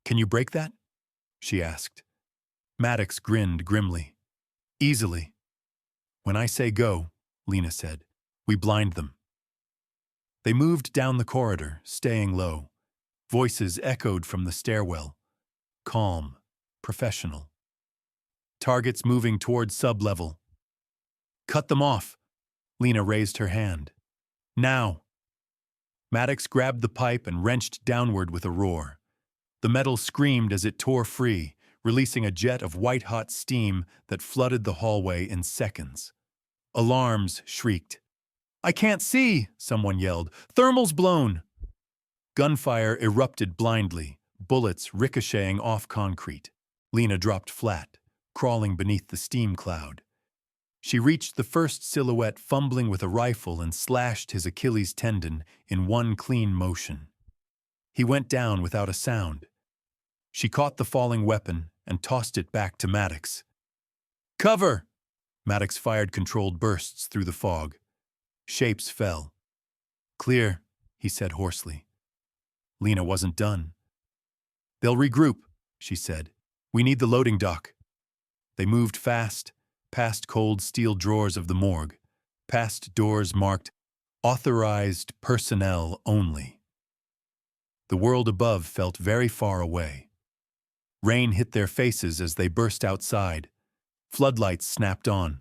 "Can you break that?" she asked. Maddox grinned grimly. "Easily." "When I say go," Lena said, "we blind them." They moved down the corridor, staying low. Voices echoed from the stairwell. Calm, professional. Targets moving toward sublevel. "Cut them off." Lena raised her hand. "Now." Maddox grabbed the pipe and wrenched downward with a roar. The metal screamed as it tore free, releasing a jet of white-hot steam that flooded the hallway in seconds. Alarms shrieked. I can't see, someone yelled. Thermal's blown. Gunfire erupted blindly, bullets ricocheting off concrete. Lena dropped flat, crawling beneath the steam cloud. She reached the first silhouette fumbling with a rifle and slashed his Achilles tendon in one clean motion. He went down without a sound. She caught the falling weapon and tossed it back to Maddox. Cover! Maddox fired controlled bursts through the fog. Shapes fell. Clear, he said hoarsely. Lena wasn't done. They'll regroup, she said. We need the loading dock. They moved fast, past cold steel drawers of the morgue, past doors marked Authorized Personnel Only. The world above felt very far away. Rain hit their faces as they burst outside. Floodlights snapped on.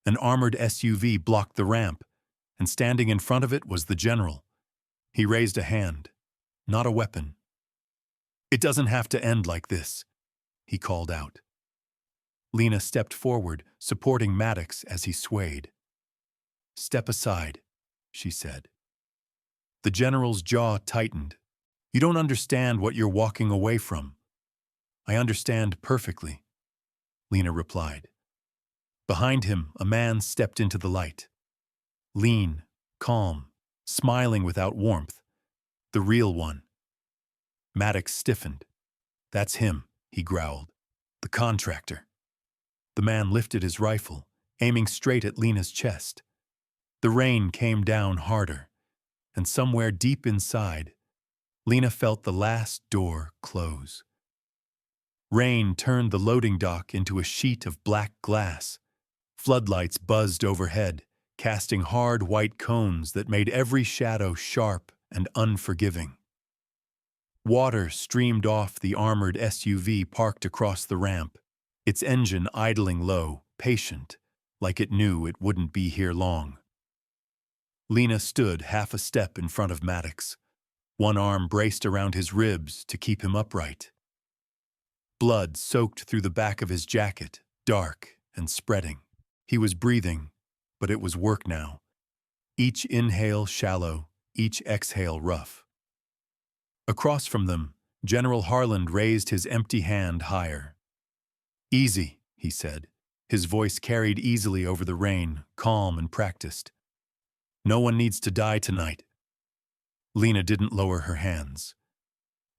An armored SUV blocked the ramp, and standing in front of it was the general. He raised a hand, not a weapon. It doesn't have to end like this, he called out. Lena stepped forward, supporting Maddox as he swayed. Step aside, she said. The general's jaw tightened. You don't understand what you're walking away from. I understand perfectly, Lena replied. Behind him, a man stepped into the light. Lean, calm, smiling without warmth. The real one. Maddox stiffened. That's him, he growled. The contractor. The man lifted his rifle, aiming straight at Lena's chest. The rain came down harder, and somewhere deep inside, Lena felt the last door close. Rain turned the loading dock into a sheet of black glass. Floodlights buzzed overhead, casting hard white cones that made every shadow sharp and unforgiving. Water streamed off the armored SUV parked across the ramp, its engine idling low, patient, like it knew it wouldn't be here long. Lena stood half a step in front of Maddox, one arm braced around his ribs to keep him upright. Blood soaked through the back of his jacket, dark and spreading. He was breathing, but it was work now. Each inhale shallow, each exhale rough. Across from them, General Harland raised his empty hand higher. Easy, he said. His voice carried easily over the rain, calm and practiced. No one needs to die tonight. Lena didn't lower her hands.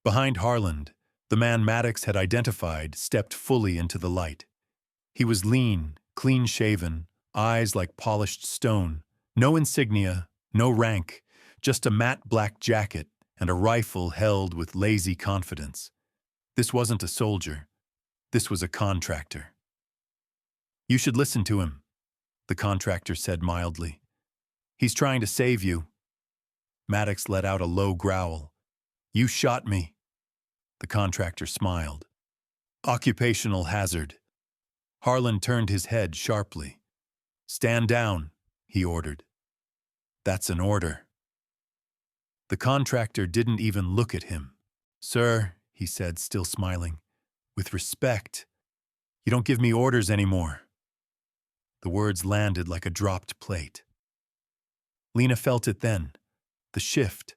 Behind Harland, the man Maddox had identified stepped fully into the light. He was lean, clean-shaven, eyes like polished stone, no insignia, no rank, just a matte black jacket and a rifle held with lazy confidence. This wasn't a soldier. This was a contractor. You should listen to him, the contractor said mildly. He's trying to save you. Maddox let out a low growl. You shot me. The contractor smiled. Occupational hazard. Harlan turned his head sharply. Stand down, he ordered. That's an order. The contractor didn't even look at him. Sir, he said, still smiling, with respect, you don't give me orders anymore. The words landed like a dropped plate. Lena felt it then, the shift,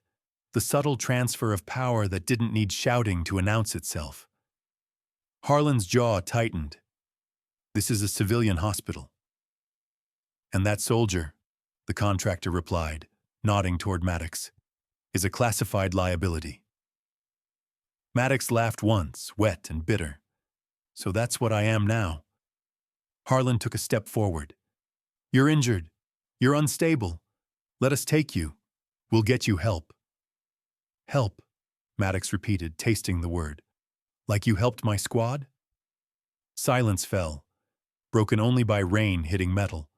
the subtle transfer of power that didn't need shouting to announce itself. Harlan's jaw tightened. This is a civilian hospital. And that soldier, the contractor replied, nodding toward Maddox, is a classified liability. Maddox laughed once, wet and bitter. So that's what I am now. Harlan took a step forward. You're injured. You're unstable. Let us take you. We'll get you help. Help, Maddox repeated, tasting the word. Like you helped my squad? Silence fell, broken only by rain hitting metal.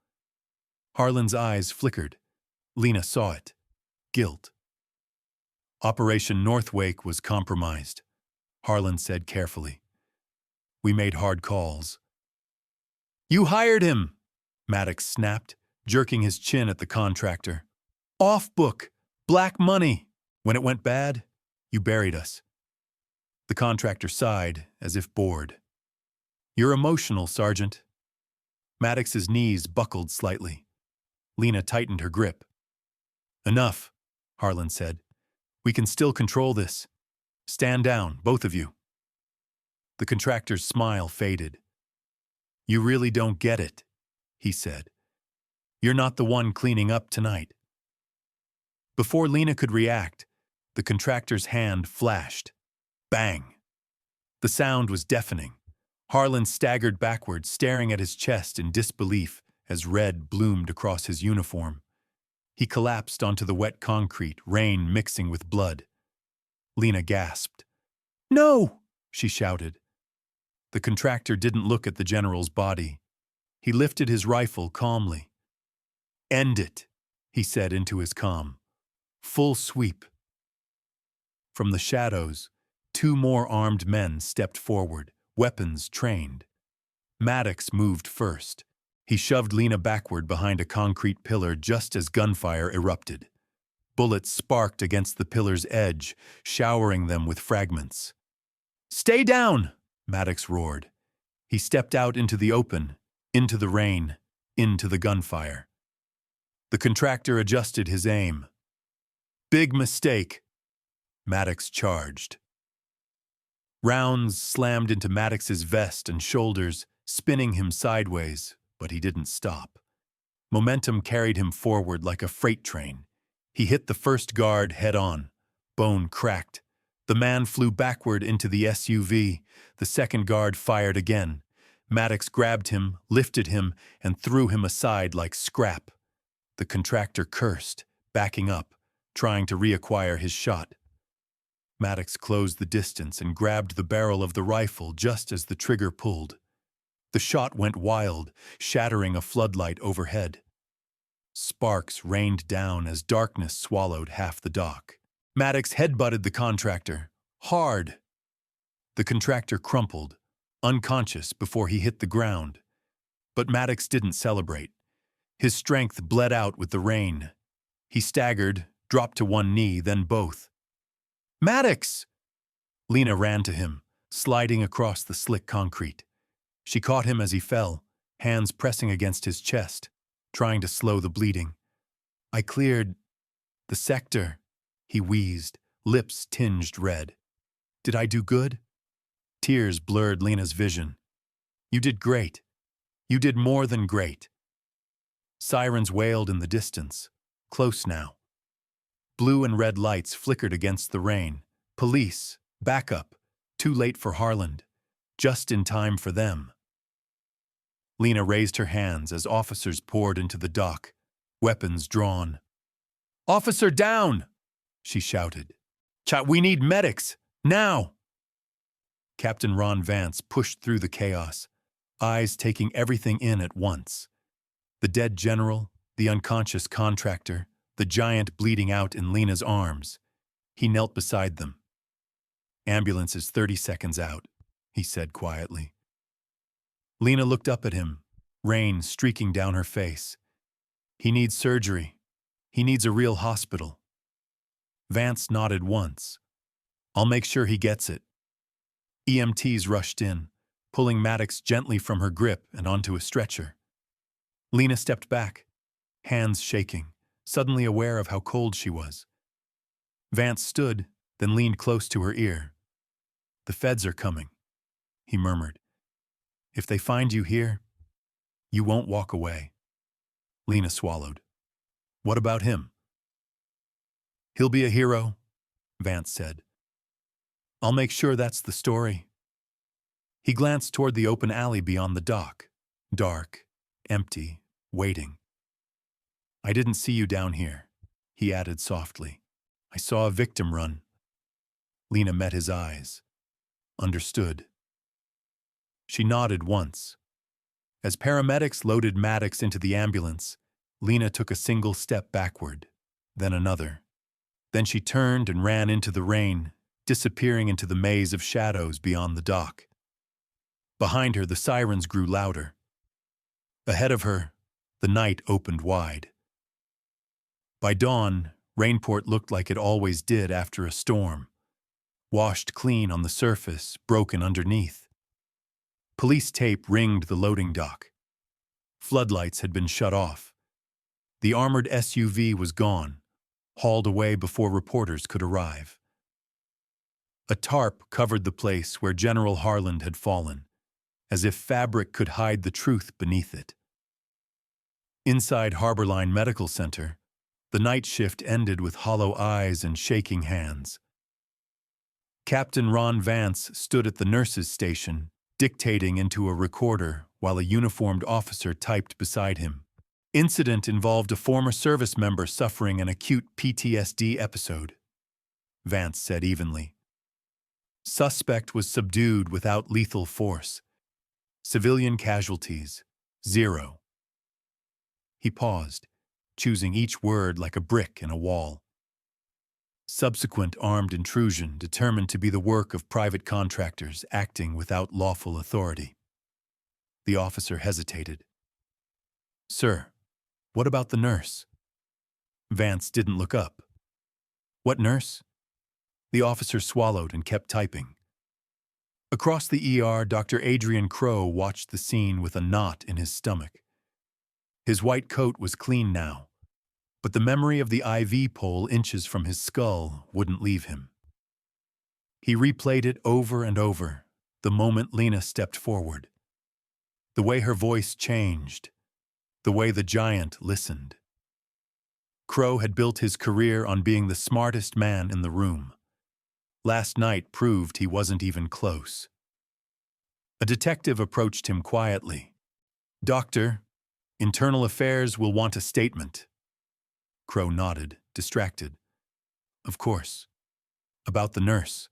Harlan's eyes flickered. Lena saw it. Guilt. Operation Northwake was compromised, Harlan said carefully. We made hard calls. You hired him, Maddox snapped, jerking his chin at the contractor. Off book, black money. When it went bad, you buried us. The contractor sighed, as if bored. You're emotional, Sergeant. Maddox's knees buckled slightly. Lena tightened her grip. Enough, Harlan said. We can still control this. Stand down, both of you. The contractor's smile faded. You really don't get it, he said. You're not the one cleaning up tonight. Before Lena could react, the contractor's hand flashed. Bang! The sound was deafening. Harlan staggered backward, staring at his chest in disbelief as red bloomed across his uniform. He collapsed onto the wet concrete, rain mixing with blood. Lena gasped. No! She shouted. The contractor didn't look at the general's body. He lifted his rifle calmly. End it, he said into his comm. Full sweep. From the shadows, 2 more armed men stepped forward, weapons trained. Maddox moved first. He shoved Lena backward behind a concrete pillar just as gunfire erupted. Bullets sparked against the pillar's edge, showering them with fragments. Stay down, Maddox roared. He stepped out into the open, into the rain, into the gunfire. The contractor adjusted his aim. Big mistake, Maddox charged. Rounds slammed into Maddox's vest and shoulders, spinning him sideways, but he didn't stop. Momentum carried him forward like a freight train. He hit the first guard head-on. Bone cracked. The man flew backward into the SUV. The second guard fired again. Maddox grabbed him, lifted him, and threw him aside like scrap. The contractor cursed, backing up, trying to reacquire his shot. Maddox closed the distance and grabbed the barrel of the rifle just as the trigger pulled. The shot went wild, shattering a floodlight overhead. Sparks rained down as darkness swallowed half the dock. Maddox headbutted the contractor, hard. The contractor crumpled, unconscious before he hit the ground. But Maddox didn't celebrate. His strength bled out with the rain. He staggered, dropped to one knee, then both. Maddox! Lena ran to him, sliding across the slick concrete. She caught him as he fell, hands pressing against his chest, trying to slow the bleeding. I cleared the sector, he wheezed, lips tinged red. Did I do good? Tears blurred Lena's vision. You did great. You did more than great. Sirens wailed in the distance, close now. Blue and red lights flickered against the rain. Police, backup, too late for Harlan, just in time for them. Lena raised her hands as officers poured into the dock, weapons drawn. Officer down! She shouted. We need medics, now! Captain Ron Vance pushed through the chaos, eyes taking everything in at once. The dead general, the unconscious contractor, the giant bleeding out in Lena's arms. He knelt beside them. Ambulance is 30 seconds out, he said quietly. Lena looked up at him, rain streaking down her face. He needs surgery. He needs a real hospital. Vance nodded once. I'll make sure he gets it. EMTs rushed in, pulling Maddox gently from her grip and onto a stretcher. Lena stepped back, hands shaking, suddenly aware of how cold she was. Vance stood, then leaned close to her ear. The feds are coming, he murmured. If they find you here, you won't walk away. Lena swallowed. What about him? He'll be a hero, Vance said. I'll make sure that's the story. He glanced toward the open alley beyond the dock, dark, empty, waiting. I didn't see you down here, he added softly. I saw a victim run. Lena met his eyes. Understood. She nodded once. As paramedics loaded Maddox into the ambulance, Lena took a single step backward, then another. Then she turned and ran into the rain, disappearing into the maze of shadows beyond the dock. Behind her, the sirens grew louder. Ahead of her, the night opened wide. By dawn, Rainport looked like it always did after a storm. Washed clean on the surface, broken underneath. Police tape ringed the loading dock. Floodlights had been shut off. The armored SUV was gone, hauled away before reporters could arrive. A tarp covered the place where General Harland had fallen, as if fabric could hide the truth beneath it. Inside Harborline Medical Center, the night shift ended with hollow eyes and shaking hands. Captain Ron Vance stood at the nurse's station, dictating into a recorder while a uniformed officer typed beside him. Incident involved a former service member suffering an acute PTSD episode, Vance said evenly. Suspect was subdued without lethal force. Civilian casualties, 0. He paused, choosing each word like a brick in a wall. Subsequent armed intrusion determined to be the work of private contractors acting without lawful authority. The officer hesitated. Sir, what about the nurse? Vance didn't look up. What nurse? The officer swallowed and kept typing. Across the ER, Dr. Adrian Crow watched the scene with a knot in his stomach. His white coat was clean now, but the memory of the IV pole inches from his skull wouldn't leave him. He replayed it over and over, the moment Lena stepped forward. The way her voice changed, the way the giant listened. Crow had built his career on being the smartest man in the room. Last night proved he wasn't even close. A detective approached him quietly. Doctor, Internal Affairs will want a statement. Crow nodded, distracted. Of course. About the nurse.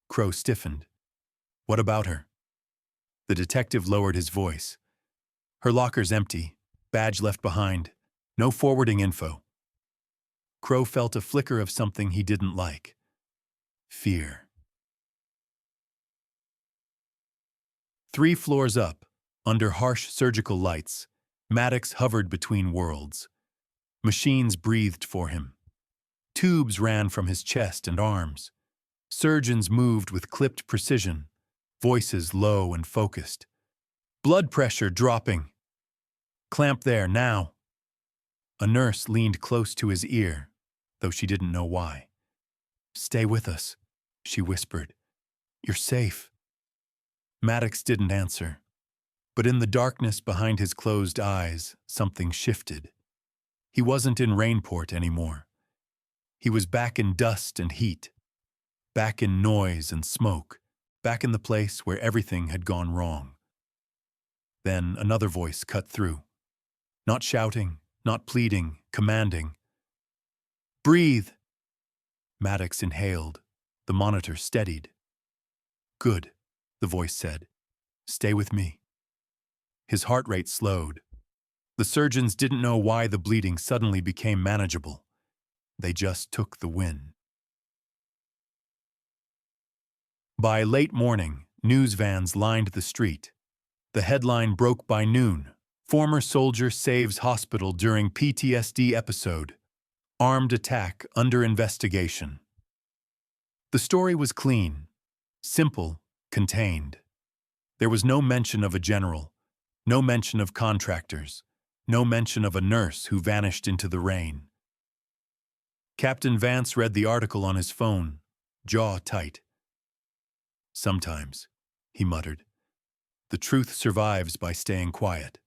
Crow stiffened. What about her? The detective lowered his voice. Her locker's empty, badge left behind, no forwarding info. Crow felt a flicker of something he didn't like. Fear. 3 floors up, under harsh surgical lights, Maddox hovered between worlds. Machines breathed for him. Tubes ran from his chest and arms. Surgeons moved with clipped precision, voices low and focused. Blood pressure dropping. Clamp there, now. A nurse leaned close to his ear, though she didn't know why. Stay with us, she whispered. You're safe. Maddox didn't answer, but in the darkness behind his closed eyes, something shifted. He wasn't in Rainport anymore. He was back in dust and heat, back in noise and smoke, back in the place where everything had gone wrong. Then another voice cut through. Not shouting, not pleading, commanding. Breathe! Maddox inhaled. The monitor steadied. Good, the voice said. Stay with me. His heart rate slowed. The surgeons didn't know why the bleeding suddenly became manageable. They just took the win. By late morning, news vans lined the street. The headline broke by noon. Former soldier saves hospital during PTSD episode. Armed attack under investigation. The story was clean, simple, contained. There was no mention of a general, no mention of contractors, no mention of a nurse who vanished into the rain. Captain Vance read the article on his phone, jaw tight. Sometimes, he muttered, the truth survives by staying quiet.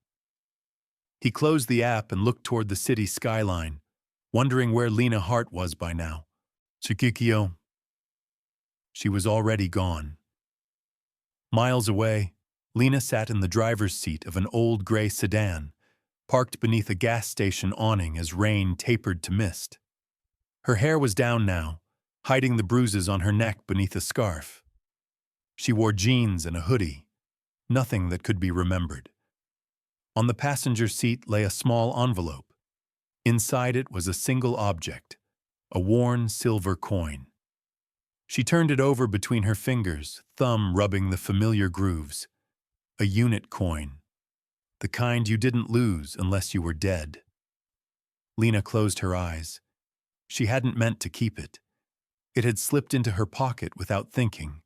He closed the app and looked toward the city skyline, wondering where Lena Hart was by now. Chikikyo. She was already gone. Miles away, Lena sat in the driver's seat of an old gray sedan, parked beneath a gas station awning as rain tapered to mist. Her hair was down now, hiding the bruises on her neck beneath a scarf. She wore jeans and a hoodie, nothing that could be remembered. On the passenger seat lay a small envelope. Inside it was a single object, a worn silver coin. She turned it over between her fingers, thumb rubbing the familiar grooves. A unit coin, the kind you didn't lose unless you were dead. Lena closed her eyes. She hadn't meant to keep it. It had slipped into her pocket without thinking,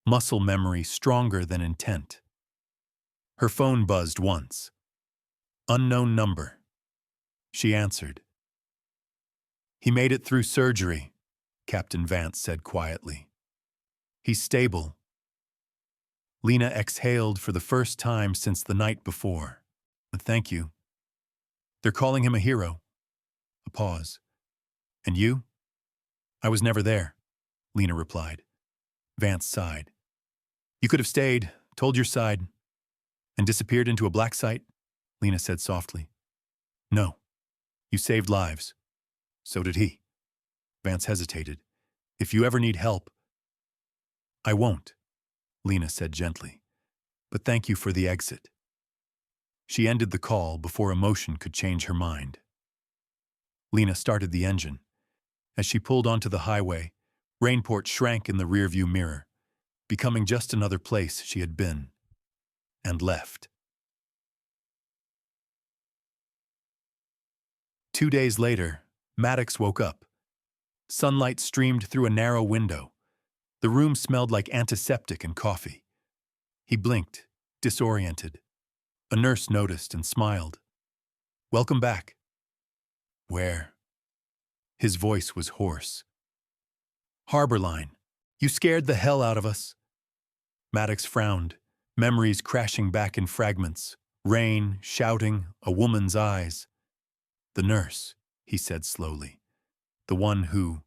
muscle memory stronger than intent. Her phone buzzed once. Unknown number. She answered. He made it through surgery, Captain Vance said quietly. He's stable. Lena exhaled for the first time since the night before. Thank you. They're calling him a hero. A pause. And you? I was never there, Lena replied. Vance sighed. You could have stayed, told your side, and disappeared into a black site, Lena said softly. No. You saved lives. So did he. Vance hesitated. If you ever need help. I won't, Lena said gently. But thank you for the exit. She ended the call before emotion could change her mind. Lena started the engine. As she pulled onto the highway, Rainport shrank in the rearview mirror, becoming just another place she had been and left. 2 days later, Maddox woke up. Sunlight streamed through a narrow window. The room smelled like antiseptic and coffee. He blinked, disoriented. A nurse noticed and smiled. Welcome back. Where? His voice was hoarse. Harbor Line. You scared the hell out of us. Maddox frowned, memories crashing back in fragments. Rain, shouting, a woman's eyes. The nurse, he said slowly. The one who...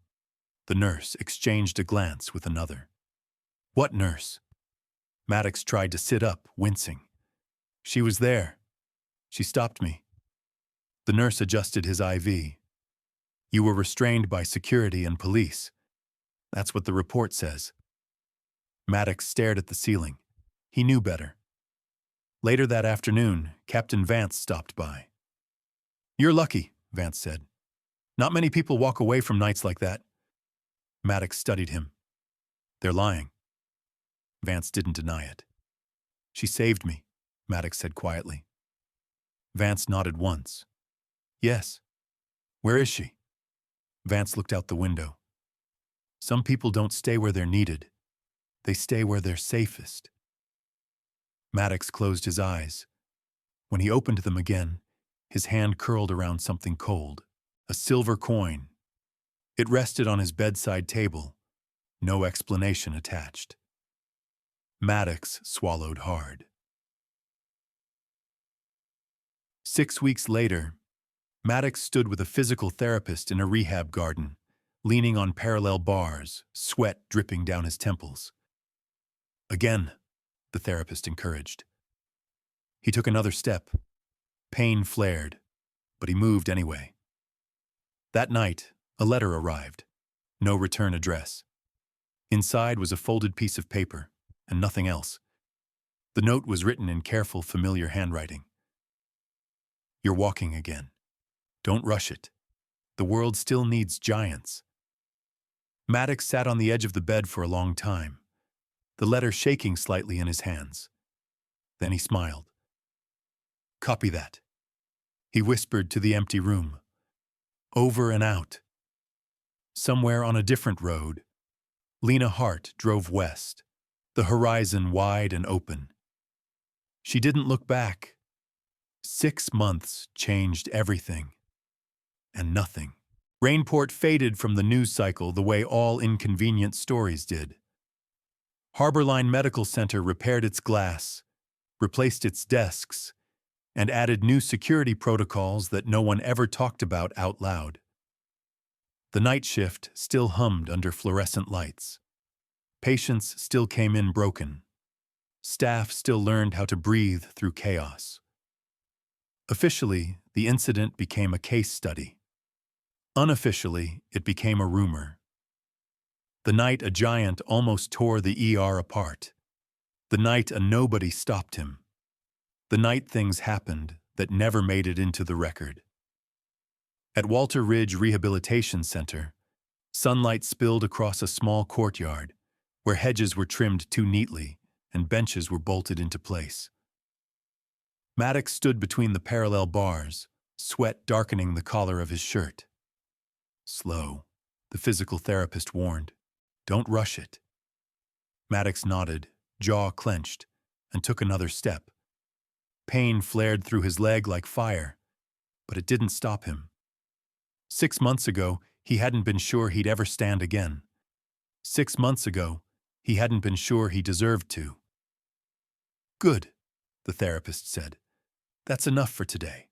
The nurse exchanged a glance with another. What nurse? Maddox tried to sit up, wincing. She was there. She stopped me. The nurse adjusted his IV. You were restrained by security and police. That's what the report says. Maddox stared at the ceiling. He knew better. Later that afternoon, Captain Vance stopped by. You're lucky, Vance said. Not many people walk away from nights like that. Maddox studied him. They're lying. Vance didn't deny it. She saved me, Maddox said quietly. Vance nodded once. Yes. Where is she? Vance looked out the window. Some people don't stay where they're needed. They stay where they're safest. Maddox closed his eyes. When he opened them again, his hand curled around something cold, a silver coin. It rested on his bedside table, no explanation attached. Maddox swallowed hard. 6 weeks later, Maddox stood with a physical therapist in a rehab garden, leaning on parallel bars, sweat dripping down his temples. Again, the therapist encouraged. He took another step. Pain flared, but he moved anyway. That night, a letter arrived. No return address. Inside was a folded piece of paper, and nothing else. The note was written in careful, familiar handwriting. You're walking again. Don't rush it. The world still needs giants. Maddox sat on the edge of the bed for a long time, the letter shaking slightly in his hands. Then he smiled. Copy that. He whispered to the empty room. Over and out. Somewhere on a different road, Lena Hart drove west, the horizon wide and open. She didn't look back. 6 months changed everything. And nothing. Rainport faded from the news cycle the way all inconvenient stories did. Harbor Line Medical Center repaired its glass, replaced its desks, and added new security protocols that no one ever talked about out loud. The night shift still hummed under fluorescent lights. Patients still came in broken. Staff still learned how to breathe through chaos. Officially, the incident became a case study. Unofficially, it became a rumor. The night a giant almost tore the ER apart. The night a nobody stopped him. The night things happened that never made it into the record. At Walter Ridge Rehabilitation Center, sunlight spilled across a small courtyard where hedges were trimmed too neatly and benches were bolted into place. Maddox stood between the parallel bars, sweat darkening the collar of his shirt. Slow, the physical therapist warned. Don't rush it. Maddox nodded, jaw clenched, and took another step. Pain flared through his leg like fire, but it didn't stop him. 6 months ago, He hadn't been sure he'd ever stand again. 6 months ago, he hadn't been sure he deserved to. "Good," the therapist said. "That's enough for today."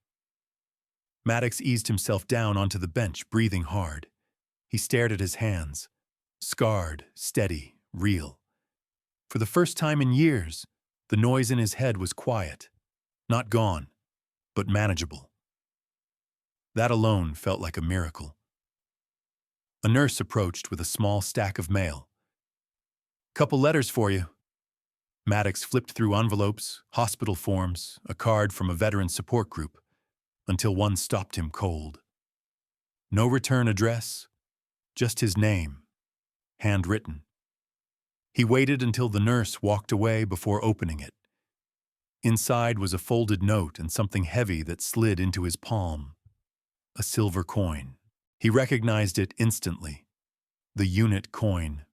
Maddox eased himself down onto the bench, breathing hard. He stared at his hands. Scarred, steady, real. For the first time in years, the noise in his head was quiet. Not gone, but manageable. That alone felt like a miracle. A nurse approached with a small stack of mail. "Couple letters for you." Maddox flipped through envelopes, hospital forms, a card from a veteran support group, until one stopped him cold. No return address, just his name, handwritten. He waited until the nurse walked away before opening it. Inside was a folded note and something heavy that slid into his palm. A silver coin. He recognized it instantly. The unit coin.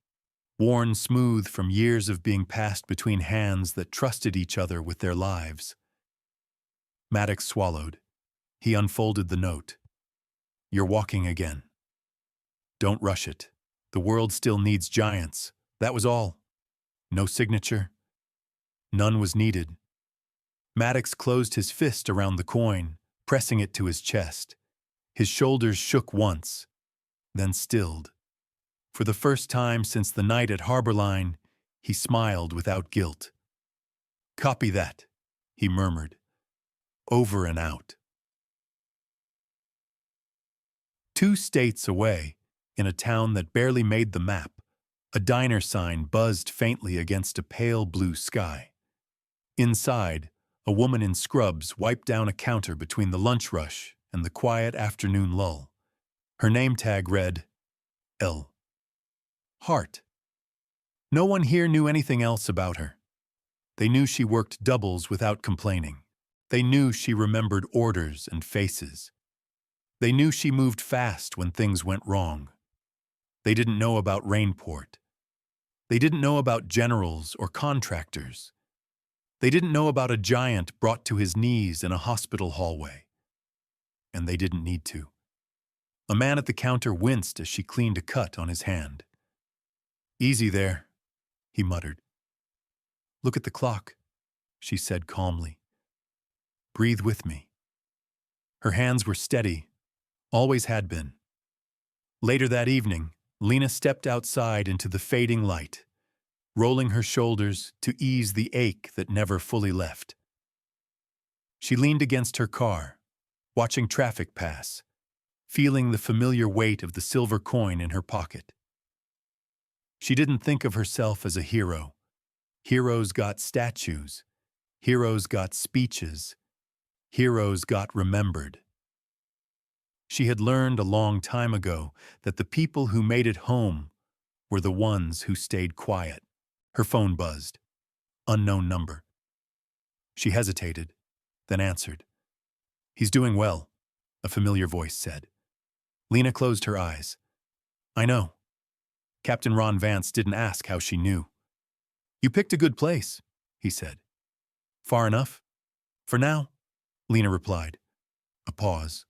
Worn smooth from years of being passed between hands that trusted each other with their lives. Maddox swallowed. He unfolded the note. "You're walking again. Don't rush it. The world still needs giants." That was all. No signature. None was needed. Maddox closed his fist around the coin, pressing it to his chest. His shoulders shook once, then stilled. For the first time since the night at Harborline, he smiled without guilt. "Copy that," he murmured. "Over and out." 2 states away, in a town that barely made the map, a diner sign buzzed faintly against a pale blue sky. Inside, a woman in scrubs wiped down a counter between the lunch rush and the quiet afternoon lull. Her name tag read, L. Hart. No one here knew anything else about her. They knew she worked doubles without complaining. They knew she remembered orders and faces. They knew she moved fast when things went wrong. They didn't know about Rainport. They didn't know about generals or contractors. They didn't know about a giant brought to his knees in a hospital hallway. And they didn't need to. A man at the counter winced as she cleaned a cut on his hand. "Easy there," he muttered. "Look at the clock," she said calmly. "Breathe with me." Her hands were steady, always had been. Later that evening, Lena stepped outside into the fading light, rolling her shoulders to ease the ache that never fully left. She leaned against her car, watching traffic pass, feeling the familiar weight of the silver coin in her pocket. She didn't think of herself as a hero. Heroes got statues. Heroes got speeches. Heroes got remembered. She had learned a long time ago that the people who made it home were the ones who stayed quiet. Her phone buzzed. Unknown number. She hesitated, then answered. "He's doing well," a familiar voice said. Lena closed her eyes. "I know." Captain Ron Vance didn't ask how she knew. "You picked a good place," he said. "Far enough?" "For now," Lena replied. A pause.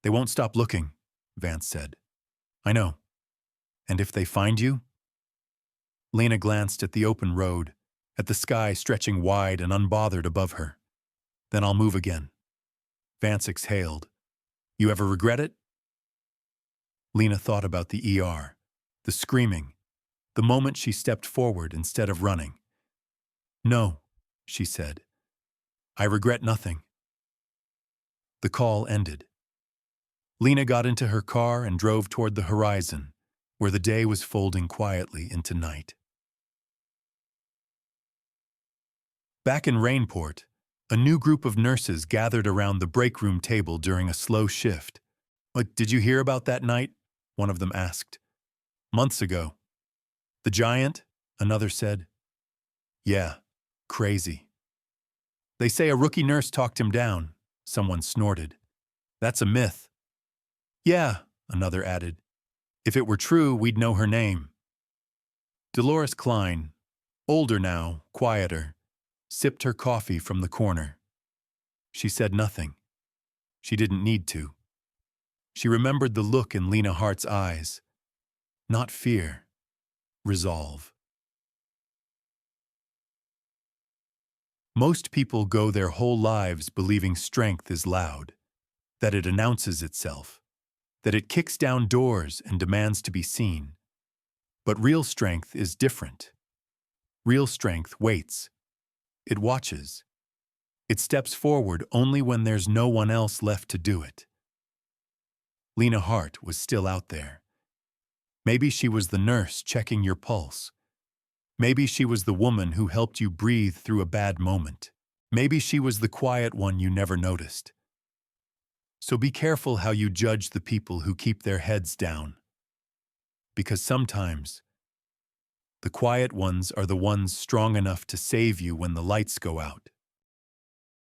"They won't stop looking," Vance said. "I know. And if they find you?" Lena glanced at the open road, at the sky stretching wide and unbothered above her. "Then I'll move again." Vance exhaled. "You ever regret it?" Lena thought about the ER, the screaming, the moment she stepped forward instead of running. "No," she said. "I regret nothing." The call ended. Lena got into her car and drove toward the horizon, where the day was folding quietly into night. Back in Rainport, a new group of nurses gathered around the break room table during a slow shift. "What, did you hear about that night?" one of them asked. "Months ago." "The giant?" another said. "Yeah, crazy." "They say a rookie nurse talked him down," someone snorted. "That's a myth." "Yeah," another added. "If it were true, we'd know her name." Dolores Klein, older now, quieter, sipped her coffee from the corner. She said nothing. She didn't need to. She remembered the look in Lena Hart's eyes. Not fear, resolve. Most people go their whole lives believing strength is loud, that it announces itself, that it kicks down doors and demands to be seen. But real strength is different. Real strength waits. It watches. It steps forward only when there's no one else left to do it. Lena Hart was still out there. Maybe she was the nurse checking your pulse. Maybe she was the woman who helped you breathe through a bad moment. Maybe she was the quiet one you never noticed. So be careful how you judge the people who keep their heads down. Because sometimes, the quiet ones are the ones strong enough to save you when the lights go out.